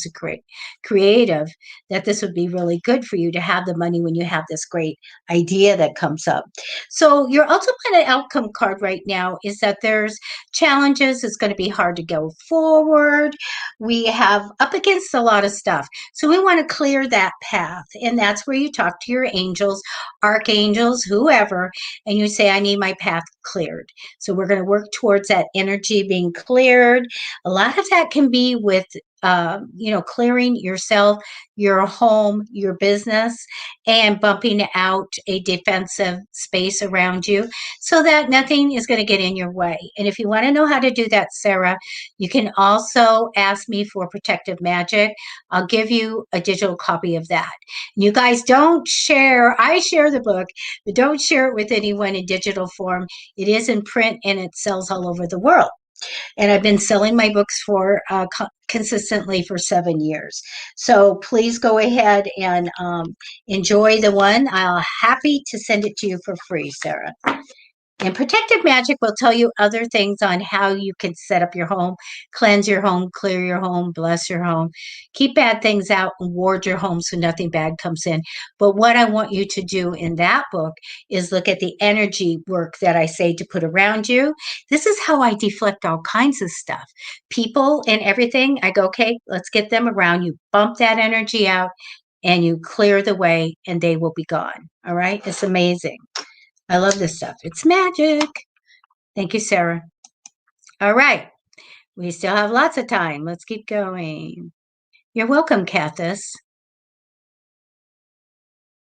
creative that this would be really good for you to have the money when you have this great idea that comes up. So your ultimate outcome card right now is that there's challenges. It's going to be hard to go forward. We have up against a lot of stuff. So we want to clear that path. And that's where you talk to your angels, archangels, whoever, and you say, I need my path cleared. So we're going to work towards that energy being cleared. A lot of that can be with clearing yourself, your home, your business, and bumping out a defensive space around you so that nothing is going to get in your way. And if you want to know how to do that, Sarah, you can also ask me for protective magic. I'll give you a digital copy of that. You guys don't share. I share the book, but don't share it with anyone in digital form. It is in print and it sells all over the world. And I've been selling my books for consistently for 7 years. So please go ahead and enjoy the one. I'll happy to send it to you for free, Sarah. And protective magic will tell you other things on how you can set up your home, cleanse your home, clear your home, bless your home, keep bad things out, and ward your home so nothing bad comes in. But what I want you to do in that book is look at the energy work that I say to put around you. This is how I deflect all kinds of stuff. People and everything, I go, okay, let's get them around. You bump that energy out and you clear the way and they will be gone. All right. It's amazing. I love this stuff. It's magic. Thank you, Sarah. All right. We still have lots of time. Let's keep going. You're welcome, Cathis.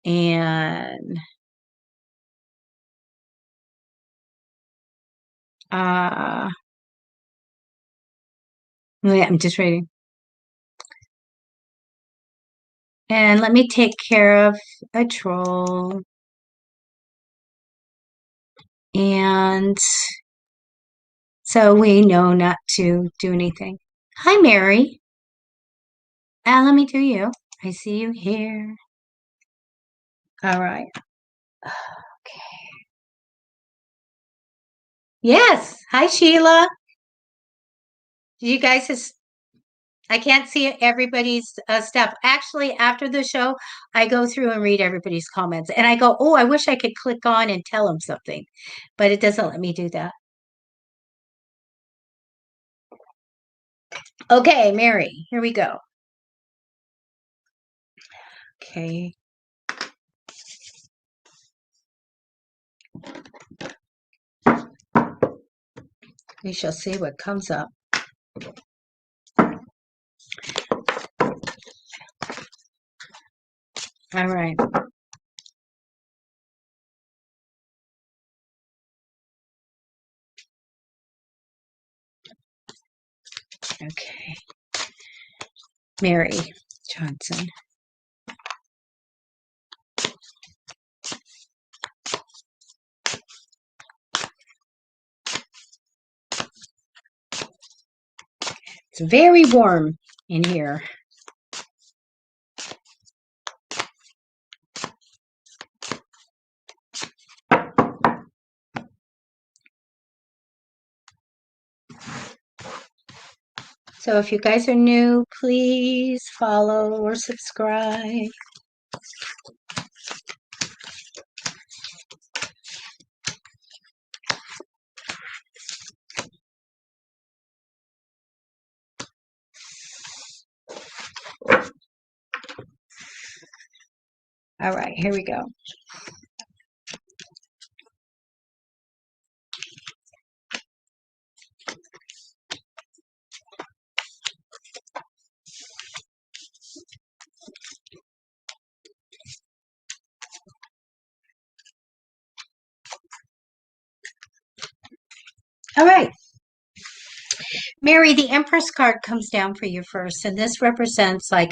And I'm just reading. And let me take care of a troll. And so we know not to do anything. Hi, Mary. Let me do you. I see you here. All right. Okay. Yes. Hi, Sheila. Did you guys just I can't see everybody's stuff. Actually, after the show, I go through and read everybody's comments, and I go, "Oh, I wish I could click on and tell them something," but it doesn't let me do that. Okay, Mary, here we go. Okay. We shall see what comes up. All right. Okay. Mary Johnson. It's very warm in here. So if you guys are new, please follow or subscribe. All right, here we go. All right. Mary, the Empress card comes down for you first, and this represents like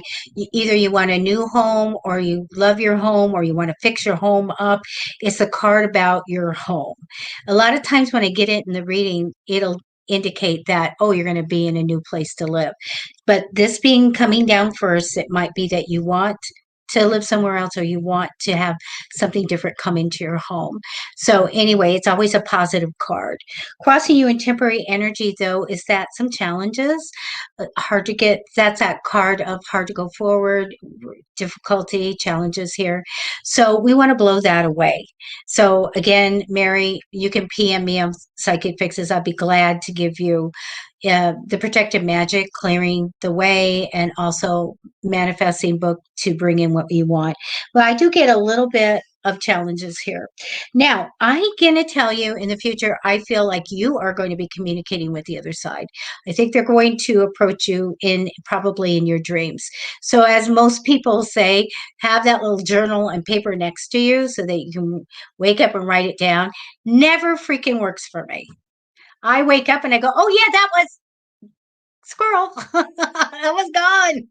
either you want a new home or you love your home or you want to fix your home up. It's a card about your home. A lot of times when I get it in the reading, it'll indicate that, oh, you're going to be in a new place to live. But this being coming down first, it might be that you want to live somewhere else or you want to have something different come into your home. So anyway, it's always a positive card. Crossing you in temporary energy, though, is that some challenges, hard to get. That's that card of hard to go forward, difficulty, challenges here. So we want to blow that away. So again, Mary, you can PM me on Psychic Fixes. I'd be glad to give you the protective magic, clearing the way, and also manifesting book to bring in what you want. But I do get a little bit of challenges here. Now, I'm going to tell you in the future, I feel like you are going to be communicating with the other side. I think they're going to approach you in probably in your dreams. So as most people say, have that little journal and paper next to you so that you can wake up and write it down. Never freaking works for me. I wake up and I go, oh yeah, that was squirrel. That was gone.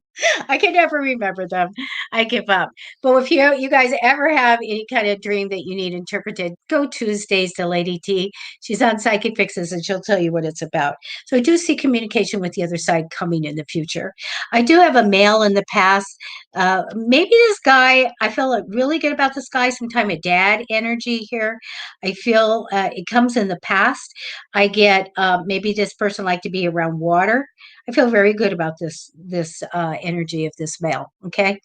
I can never remember them. I give up. But if you guys ever have any kind of dream that you need interpreted, go Tuesdays to Lady T. She's on Psychic Fixes and she'll tell you what it's about. So I do see communication with the other side coming in the future. I do have a male in the past. Maybe this guy, I feel really good about this guy, some time of dad energy here. I feel it comes in the past. I get maybe this person like to be around water. I feel very good about this energy of this male. Okay,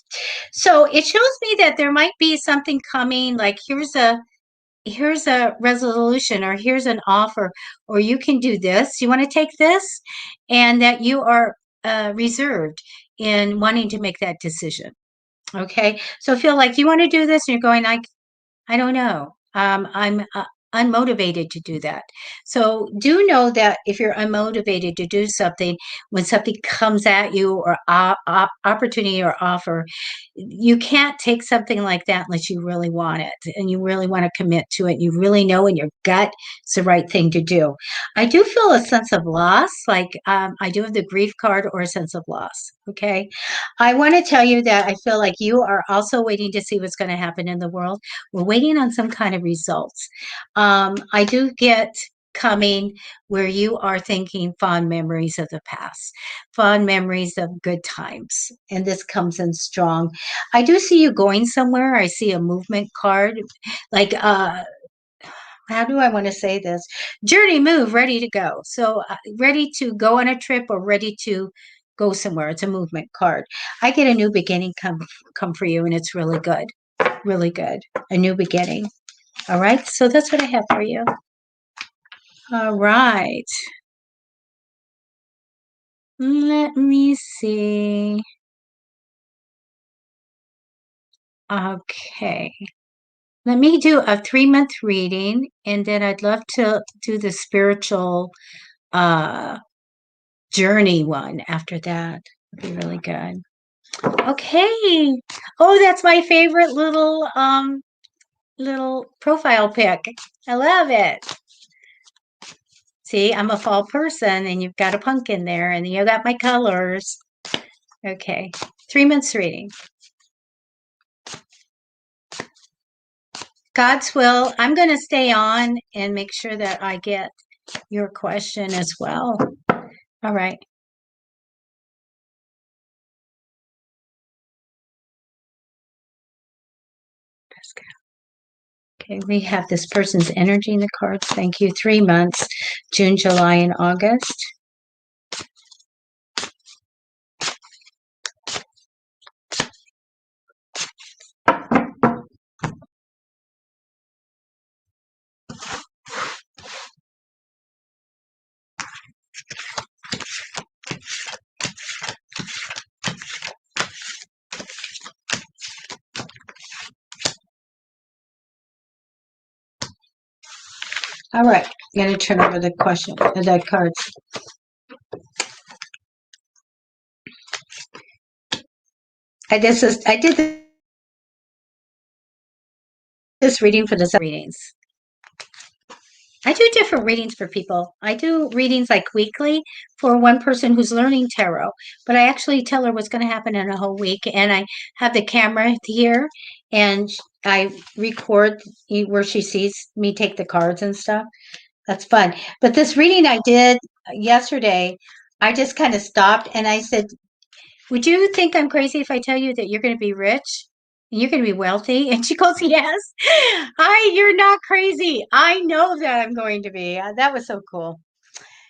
so it shows me that there might be something coming. Like here's a resolution, or here's an offer, or you can do this. You want to take this, and that you are reserved in wanting to make that decision. Okay, so feel like you want to do this, and you're going like, I don't know. I'm unmotivated to do that. So do know that if you're unmotivated to do something, when something comes at you or opportunity or offer, you can't take something like that unless you really want it and you really want to commit to it. You really know in your gut it's the right thing to do. I do feel a sense of loss, like I do have the grief card or a sense of loss. Okay. I want to tell you that I feel like you are also waiting to see what's going to happen in the world. We're waiting on some kind of results. I do get coming where you are thinking fond memories of the past, fond memories of good times. And this comes in strong. I do see you going somewhere. I see a movement card, like, how do I want to say this? Journey, move, ready to go. So ready to go on a trip or ready to go somewhere. It's a movement card. I get a new beginning come for you, and it's really good. Really good. A new beginning. All right. So that's what I have for you. All right. Let me see. Okay. Let me do a 3-month reading, and then I'd love to do the spiritual journey one after that. Would be really good. Okay. Oh, that's my favorite little profile pic. I love it. See, I'm a fall person, and you've got a pumpkin there, and you got my colors. Okay. 3 months reading. God's will. I'm going to stay on and make sure that I get your question as well. All right. Okay, we have this person's energy in the cards. Thank you. 3 months, June, July, and August. All right, I'm going to turn over the cards. I did this reading for the readings. I do different readings for people. I do readings like weekly for one person who's learning tarot, but I actually tell her what's going to happen in a whole week, and I have the camera here, and I record where she sees me take the cards and stuff. That's fun. But this reading I did yesterday, I just kind of stopped and I said, would you think I'm crazy if I tell you that you're going to be rich and you're going to be wealthy? And she goes, yes. You're not crazy. I know that I'm going to be. That was so cool.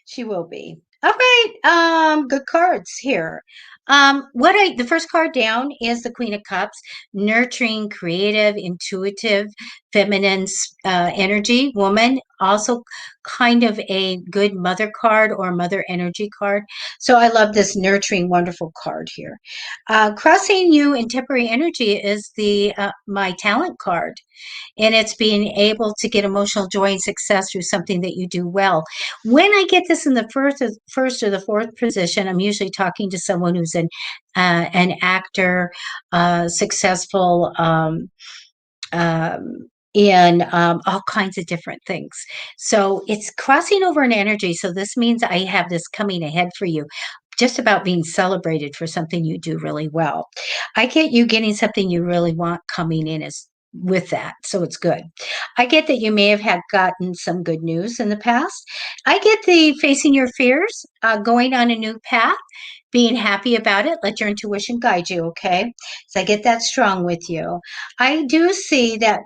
She will be. All right. Good cards here. The first card down is the Queen of Cups, nurturing, creative, intuitive, feminine energy woman. Also, kind of a good mother card or mother energy card. So I love this nurturing, wonderful card here. Crossing you in temporary energy is the my talent card. And it's being able to get emotional joy and success through something that you do well. When I get this in the first or the fourth position, I'm usually talking to someone who's an actor, successful, in all kinds of different things. So it's crossing over an energy. So this means I have this coming ahead for you, just about being celebrated for something you do really well. I get you getting something you really want coming in as with that. So it's good. I get that you may have gotten some good news in the past. I get the facing your fears, going on a new path, being happy about it. Let your intuition guide you. Okay. So I get that strong with you. I do see that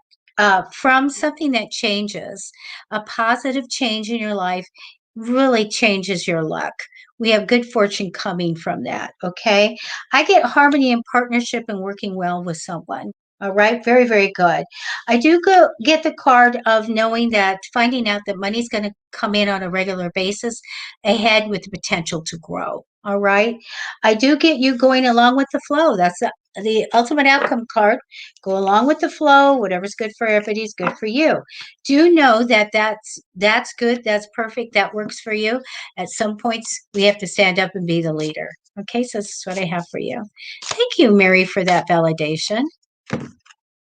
from something that changes, a positive change in your life really changes your luck. We have good fortune coming from that. Okay. I get harmony and partnership and working well with someone. All right. Very, very good. I do get the card of knowing that, finding out that money's going to come in on a regular basis ahead with the potential to grow. All right. I do get you going along with the flow. That's the ultimate outcome card. Go along with the flow. Whatever's good for everybody is good for you. Do know that that's good. That's perfect. That works for you. At some points, we have to stand up and be the leader. Okay, so this is what I have for you. Thank you, Mary, for that validation.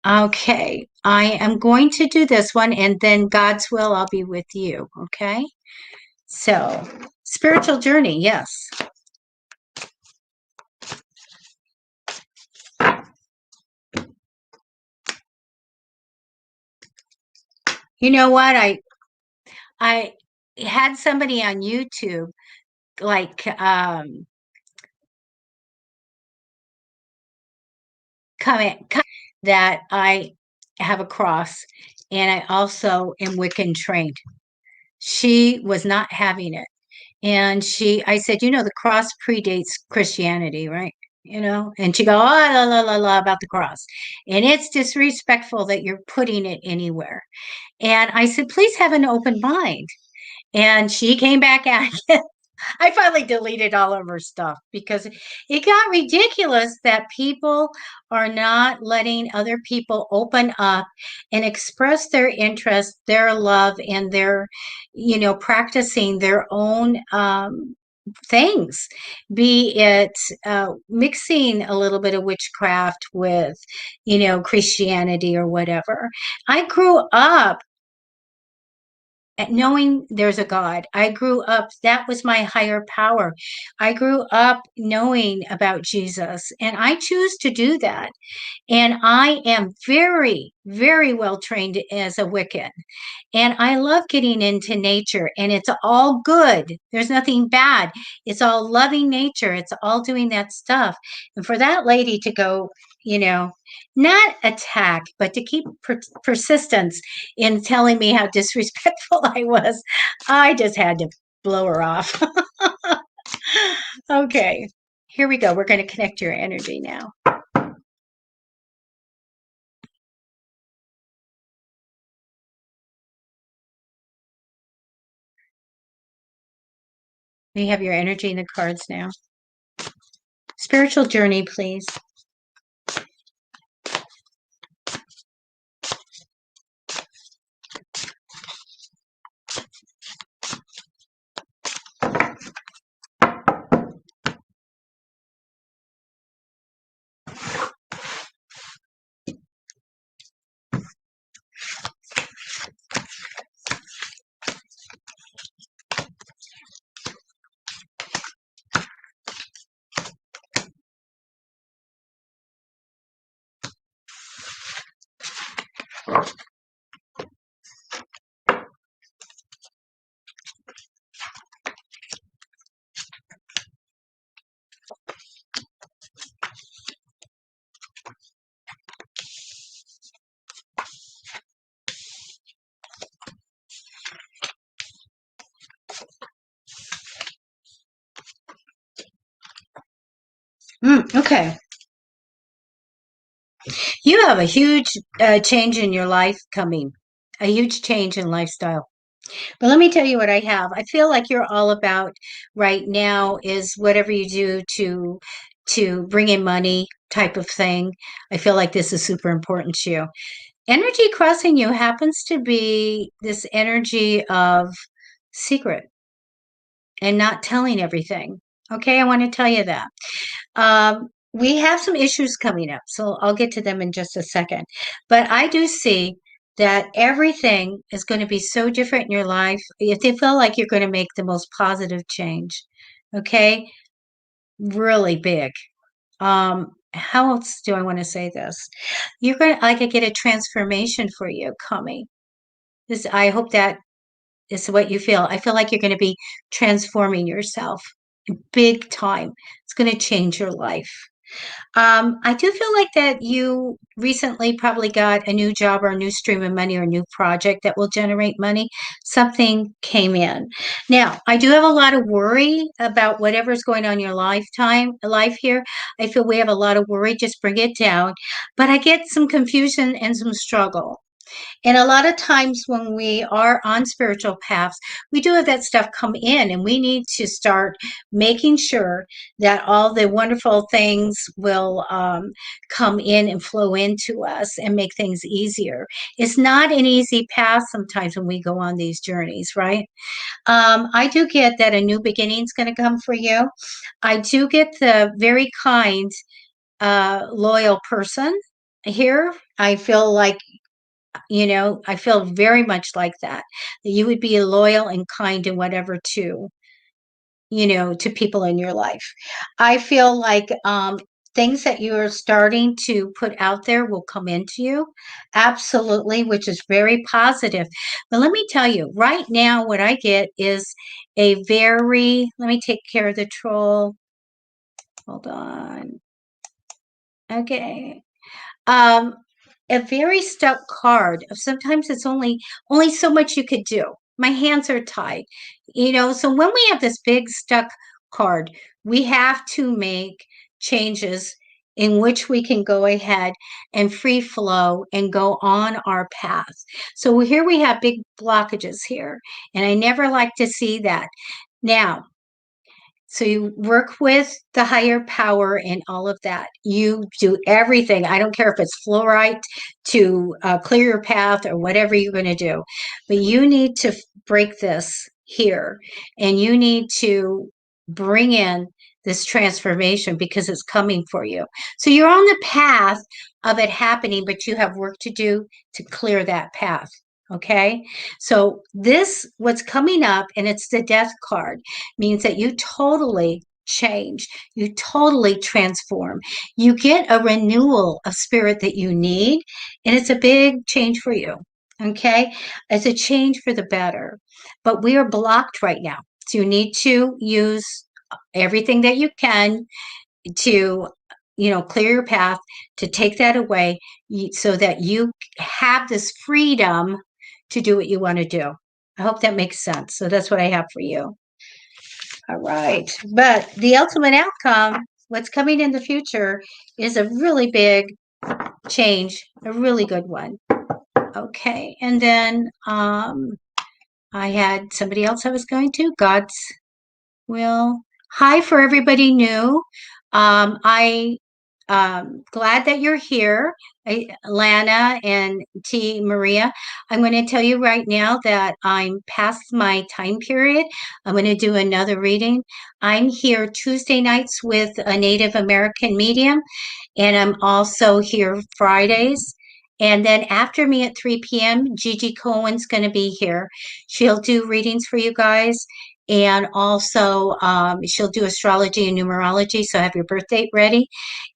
Okay, I am going to do this one, and then God's will, I'll be with you. Okay, so spiritual journey, yes. You know what? I had somebody on YouTube like comment that I have a cross, and I also am Wiccan trained. She was not having it. And I said, the cross predates Christianity, right? And she go, oh, la, la, la, la, about the cross. And it's disrespectful that you're putting it anywhere. And I said, please have an open mind. And she came back at it. I finally deleted all of her stuff because it got ridiculous that people are not letting other people open up and express their interest, their love, and their, practicing their own things, be it mixing a little bit of witchcraft with, Christianity or whatever. I grew up knowing there's a God. I grew up, that was my higher power. I grew up knowing about Jesus, and I choose to do that. And I am very, very well trained as a Wiccan. And I love getting into nature, and it's all good. There's nothing bad. It's all loving nature. It's all doing that stuff. And for that lady to go, not attack, but to keep persistence in telling me how disrespectful I was, I just had to blow her off. Okay, here we go. We're going to connect your energy now. We have your energy in the cards now. Spiritual journey, please. Okay. You have a huge change in your life coming, a huge change in lifestyle. But let me tell you what I have. I feel like you're all about right now is whatever you do to bring in money type of thing. I feel like this is super important to you. Energy crossing you happens to be this energy of secret and not telling everything. Okay, I want to tell you that. We have some issues coming up, so I'll get to them in just a second. But I do see that everything is going to be so different in your life. If you feel like you're going to make the most positive change, okay, really big. How else do I want to say this? You're going to, I could get a transformation for you coming. This, I hope that is what you feel. I feel like you're going to be transforming yourself big time. It's going to change your life. I do feel like that you recently probably got a new job or a new stream of money or a new project that will generate money. Something came in. Now, I do have a lot of worry about whatever's going on in your life here. I feel we have a lot of worry. Just bring it down. But I get some confusion and some struggle. And a lot of times when we are on spiritual paths, we do have that stuff come in, and we need to start making sure that all the wonderful things will come in and flow into us and make things easier. It's not an easy path sometimes when we go on these journeys, right? I do get that a new beginning is going to come for you. I do get the very kind, loyal person here. I feel like I feel very much like that you would be loyal and kind and whatever to people in your life. I feel like things that you are starting to put out there will come into you. Absolutely, which is very positive. But let me tell you, right now, what I get is let me take care of the troll. Hold on. Okay. Um, a very stuck card of sometimes it's only so much you could do. My hands are tied. So when we have this big stuck card, we have to make changes in which we can go ahead and free flow and go on our path. So here we have big blockages here, and I never like to see that. Now, so you work with the higher power and all of that. You do everything. I don't care if it's fluorite to clear your path or whatever you're going to do, but you need to break this here, and you need to bring in this transformation because it's coming for you. So you're on the path of it happening, but you have work to do to clear that path. Okay. So what's coming up, and it's the death card, means that you totally change, you totally transform, you get a renewal of spirit that you need, and it's a big change for you. Okay, it's a change for the better, but we are blocked right now, so you need to use everything that you can to clear your path, to take that away, so that you have this freedom to do what you want to do. I hope that makes sense. So that's what I have for you. All right. But the ultimate outcome, what's coming in the future, is a really big change, a really good one. Okay. And then I had somebody else I was going to. God's will. Hi for everybody new. I glad that you're here, Lana and T. Maria. I'm going to tell you right now that I'm past my time period. I'm going to do another reading. I'm here Tuesday nights with a Native American medium, and I'm also here Fridays. And then after me at 3 p.m., Gigi Cohen's going to be here. She'll do readings for you guys. And also, she'll do astrology and numerology, so have your birth date ready.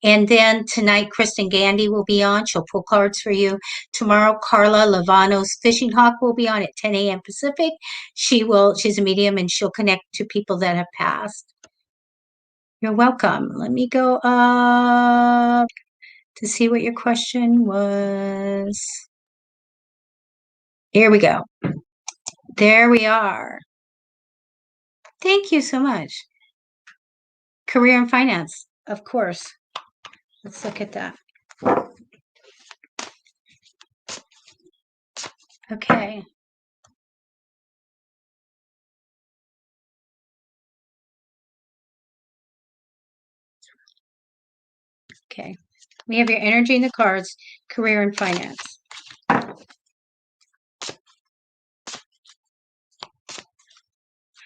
And then tonight, Kristen Gandy will be on. She'll pull cards for you. Tomorrow, CARLA LIEVANOS FISHINGHAWK will be on at 10 a.m. Pacific. She's a medium, and she'll connect to people that have passed. You're welcome. Let me go up to see what your question was. Here we go. There we are. Thank you so much. Career and finance, of course. Let's look at that. Okay. Okay. We have your energy in the cards, career and finance.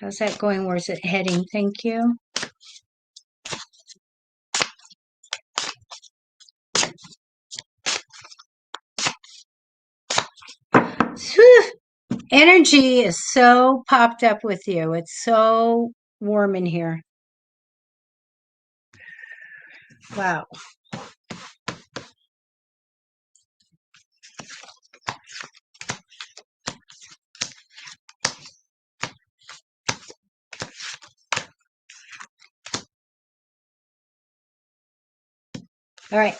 How's that going? Where's it heading? Thank you. Whew. Energy is so popped up with you. It's so warm in here. Wow. All right.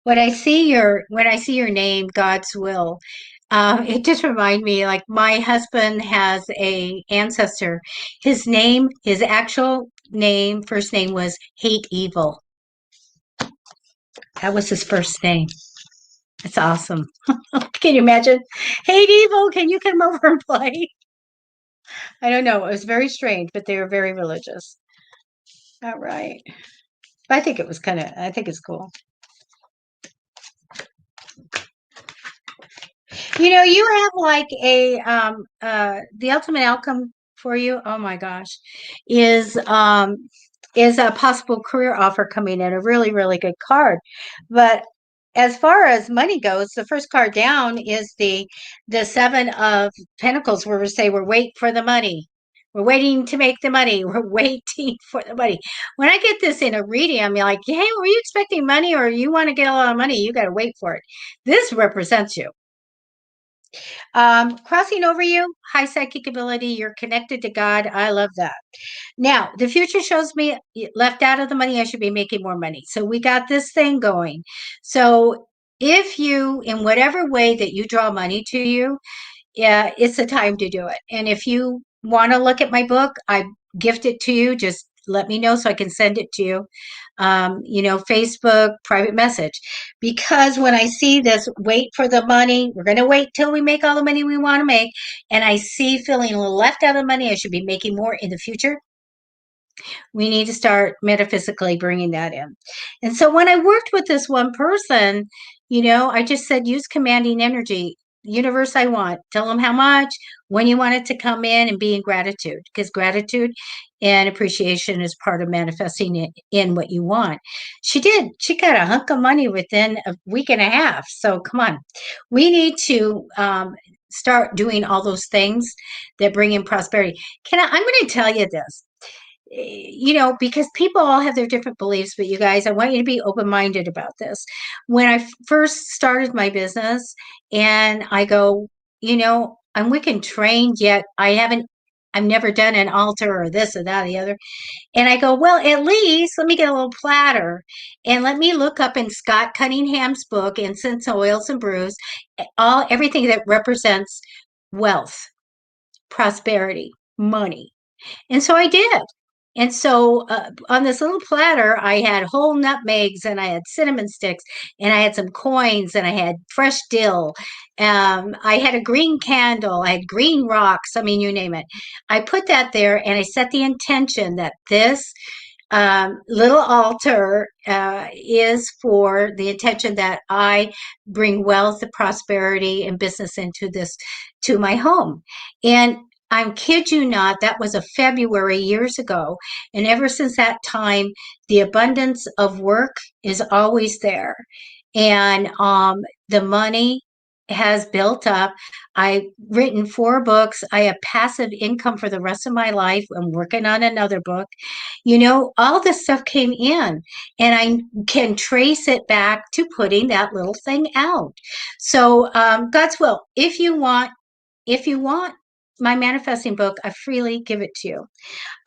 When I see your name, God's will, it just reminds me, like, my husband has a ancestor. His actual name, first name was Hate Evil. That was his first name. It's awesome. Can you imagine? Hate Evil, can you come over and play? I don't know. It was very strange, but they were very religious. All right. I think it's cool. You have like the ultimate outcome for you. Oh my gosh, is a possible career offer coming in, a really, really good card. But as far as money goes, the first card down is the Seven of Pentacles, where we say we're waiting for the money. We're waiting to make the money. We're waiting for the money. When I get this in a reading, I'm like, hey, were you expecting money, or you want to get a lot of money? You got to wait for it. This represents you. Crossing over you, high psychic ability, you're connected to God. I love that. Now, the future shows me left out of the money, I should be making more money. So we got this thing going. So if you, in whatever way that you draw money to you, yeah, it's the time to do it. And if you want to look at my book, I gift it to you. Just let me know so I can send it to you. Facebook, private message. Because when I see this, wait for the money, we're going to wait till we make all the money we want to make. And I see feeling a little left out of money, I should be making more in the future. We need to start metaphysically bringing that in. And so when I worked with this one person, I just said, use commanding energy. Universe, I want. Tell them how much, when you want it to come in, and be in gratitude, because gratitude and appreciation is part of manifesting it in what you want. She did. She got a hunk of money within a week and a half. So come on. We need to start doing all those things that bring in prosperity. I'm going to tell you this, because people all have their different beliefs, but you guys, I want you to be open-minded about this. When I first started my business and I go, I'm wicked trained, yet I've never done an altar or this or that or the other. And I go, well, at least let me get a little platter and let me look up in Scott Cunningham's book, Incense, Oils, and Brews, everything that represents wealth, prosperity, money. And so I did. And so on this little platter, I had whole nutmegs and I had cinnamon sticks and I had some coins and I had fresh dill. I had a green candle. I had green rocks. I mean, you name it. I put that there and I set the intention that this little altar is for the intention that I bring wealth, prosperity, and business to my home. And I kid you not, that was a February years ago. And ever since that time, the abundance of work is always there. And the money has built up. I've written 4 books. I have passive income for the rest of my life. I'm working on another book. All this stuff came in and I can trace it back to putting that little thing out. So God's will, if you want my manifesting book, I freely give it to you.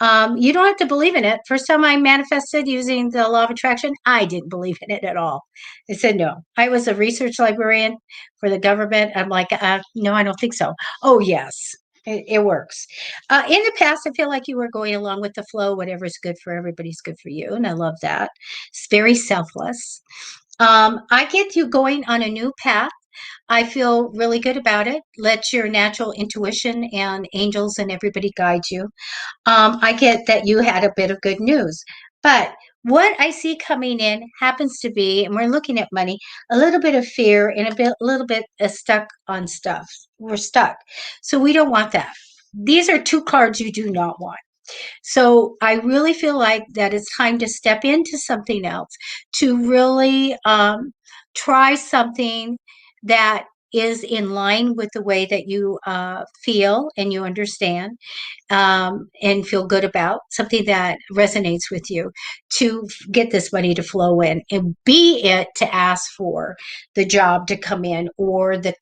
You don't have to believe in it. First time I manifested using the law of attraction, I didn't believe in it at all. I said no. I was a research librarian for the government. I'm like, no, I don't think so. Oh, yes, it works. In the past, I feel like you were going along with the flow. Whatever's good for everybody's good for you. And I love that. It's very selfless. I get you going on a new path. I feel really good about it. Let your natural intuition and angels and everybody guide you. I get that you had a bit of good news, but what I see coming in happens to be, and we're looking at money, a little bit of fear and a little bit stuck on stuff. We're stuck. So we don't want that. These are 2 cards you do not want. So I really feel like that it's time to step into something else, to really try something that is in line with the way that you feel and you understand and feel good about, something that resonates with you, to get this money to flow in, and be it to ask for the job to come in or the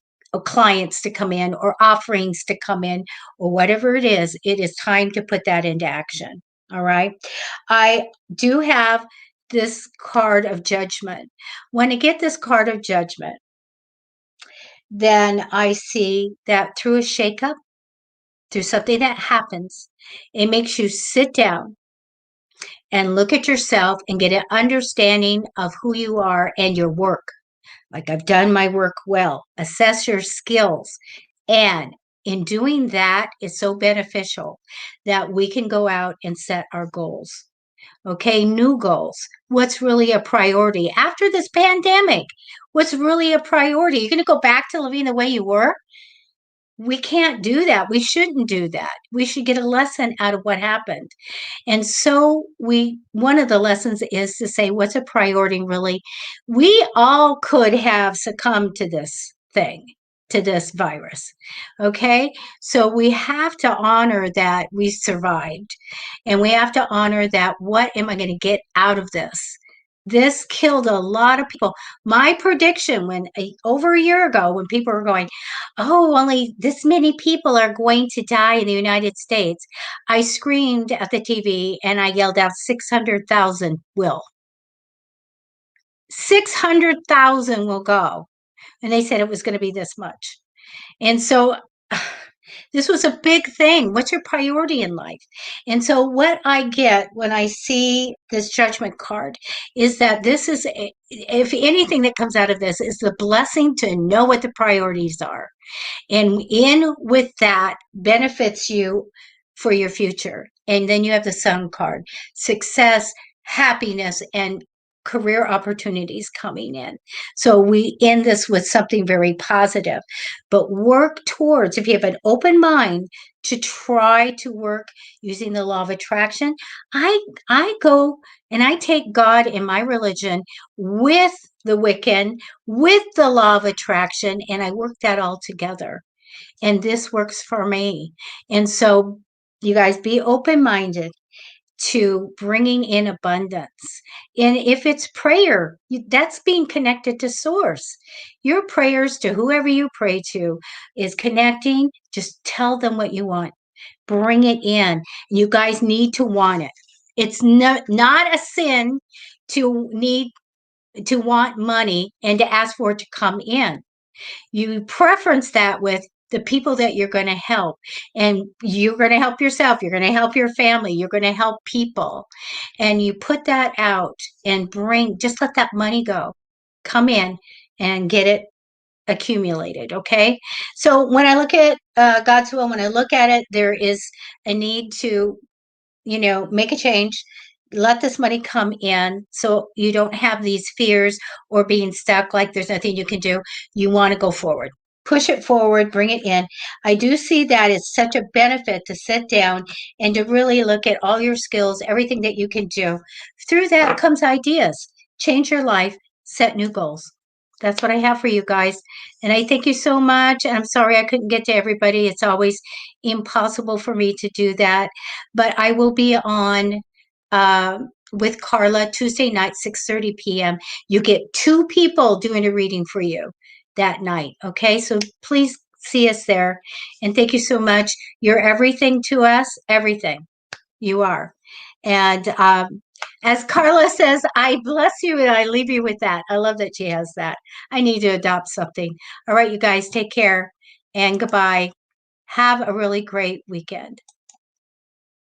clients to come in or offerings to come in or whatever it is time to put that into action. All right. I do have this card of judgment. When I get this card of judgment, then I see that through a shakeup, through something that happens, it makes you sit down and look at yourself and get an understanding of who you are and your work. Like, I've done my work well. Assess your skills. And in doing that, it's so beneficial that we can go out and set our goals. Okay, new goals. What's really a priority after this pandemic? What's really a priority? You're going to go back to living the way you were? We can't do that. We shouldn't do that. We should get a lesson out of what happened. And so one of the lessons is to say, what's a priority really? We all could have succumbed to this thing, to this virus. Okay. So we have to honor that we survived, and we have to honor that. What am I going to get out of this? This killed a lot of people. My prediction over a year ago, when people were going, oh, only this many people are going to die in the United States, I screamed at the TV and I yelled out 600,000 will. 600,000 will go. And they said it was going to be this much. And so this was a big thing. What's your priority in life? And so what I get when I see this judgment card is that this is, if anything that comes out of this, is the blessing to know what the priorities are. And in with that benefits you for your future. And then you have the Sun card, success, happiness, and career opportunities coming in. So we end this with something very positive, but work towards, if you have an open mind to try to work using the law of attraction, I go and I take God and my religion with the Wiccan, with the law of attraction, and I work that all together. And this works for me. And so you guys be open-minded to bringing in abundance. And if it's prayer, that's being connected to source. Your prayers to whoever you pray to is connecting. Just tell them what you want. Bring it in. You guys need to want it. It's not a sin to want money and to ask for it to come in. You preference that with the people that you're going to help, and you're going to help yourself, you're going to help your family, you're going to help people, and you put that out and just let that money come in and get it accumulated. Okay, so when I look at God's will, when I look at it, there is a need to make a change. Let this money come in so you don't have these fears or being stuck like there's nothing you can do. You want to go forward. Push it forward, bring it in. I do see that it's such a benefit to sit down and to really look at all your skills, everything that you can do. Through that comes ideas. Change your life, set new goals. That's what I have for you guys. And I thank you so much. And I'm sorry I couldn't get to everybody. It's always impossible for me to do that. But I will be on with CARLA Tuesday night, 6:30 p.m. You get 2 people doing a reading for you that night. Okay, so please see us there. And thank you so much. You're everything to us, everything. You are. And as CARLA says, I bless you and I leave you with that. I love that she has that. I need to adopt something. All right, you guys, take care and goodbye. Have a really great weekend.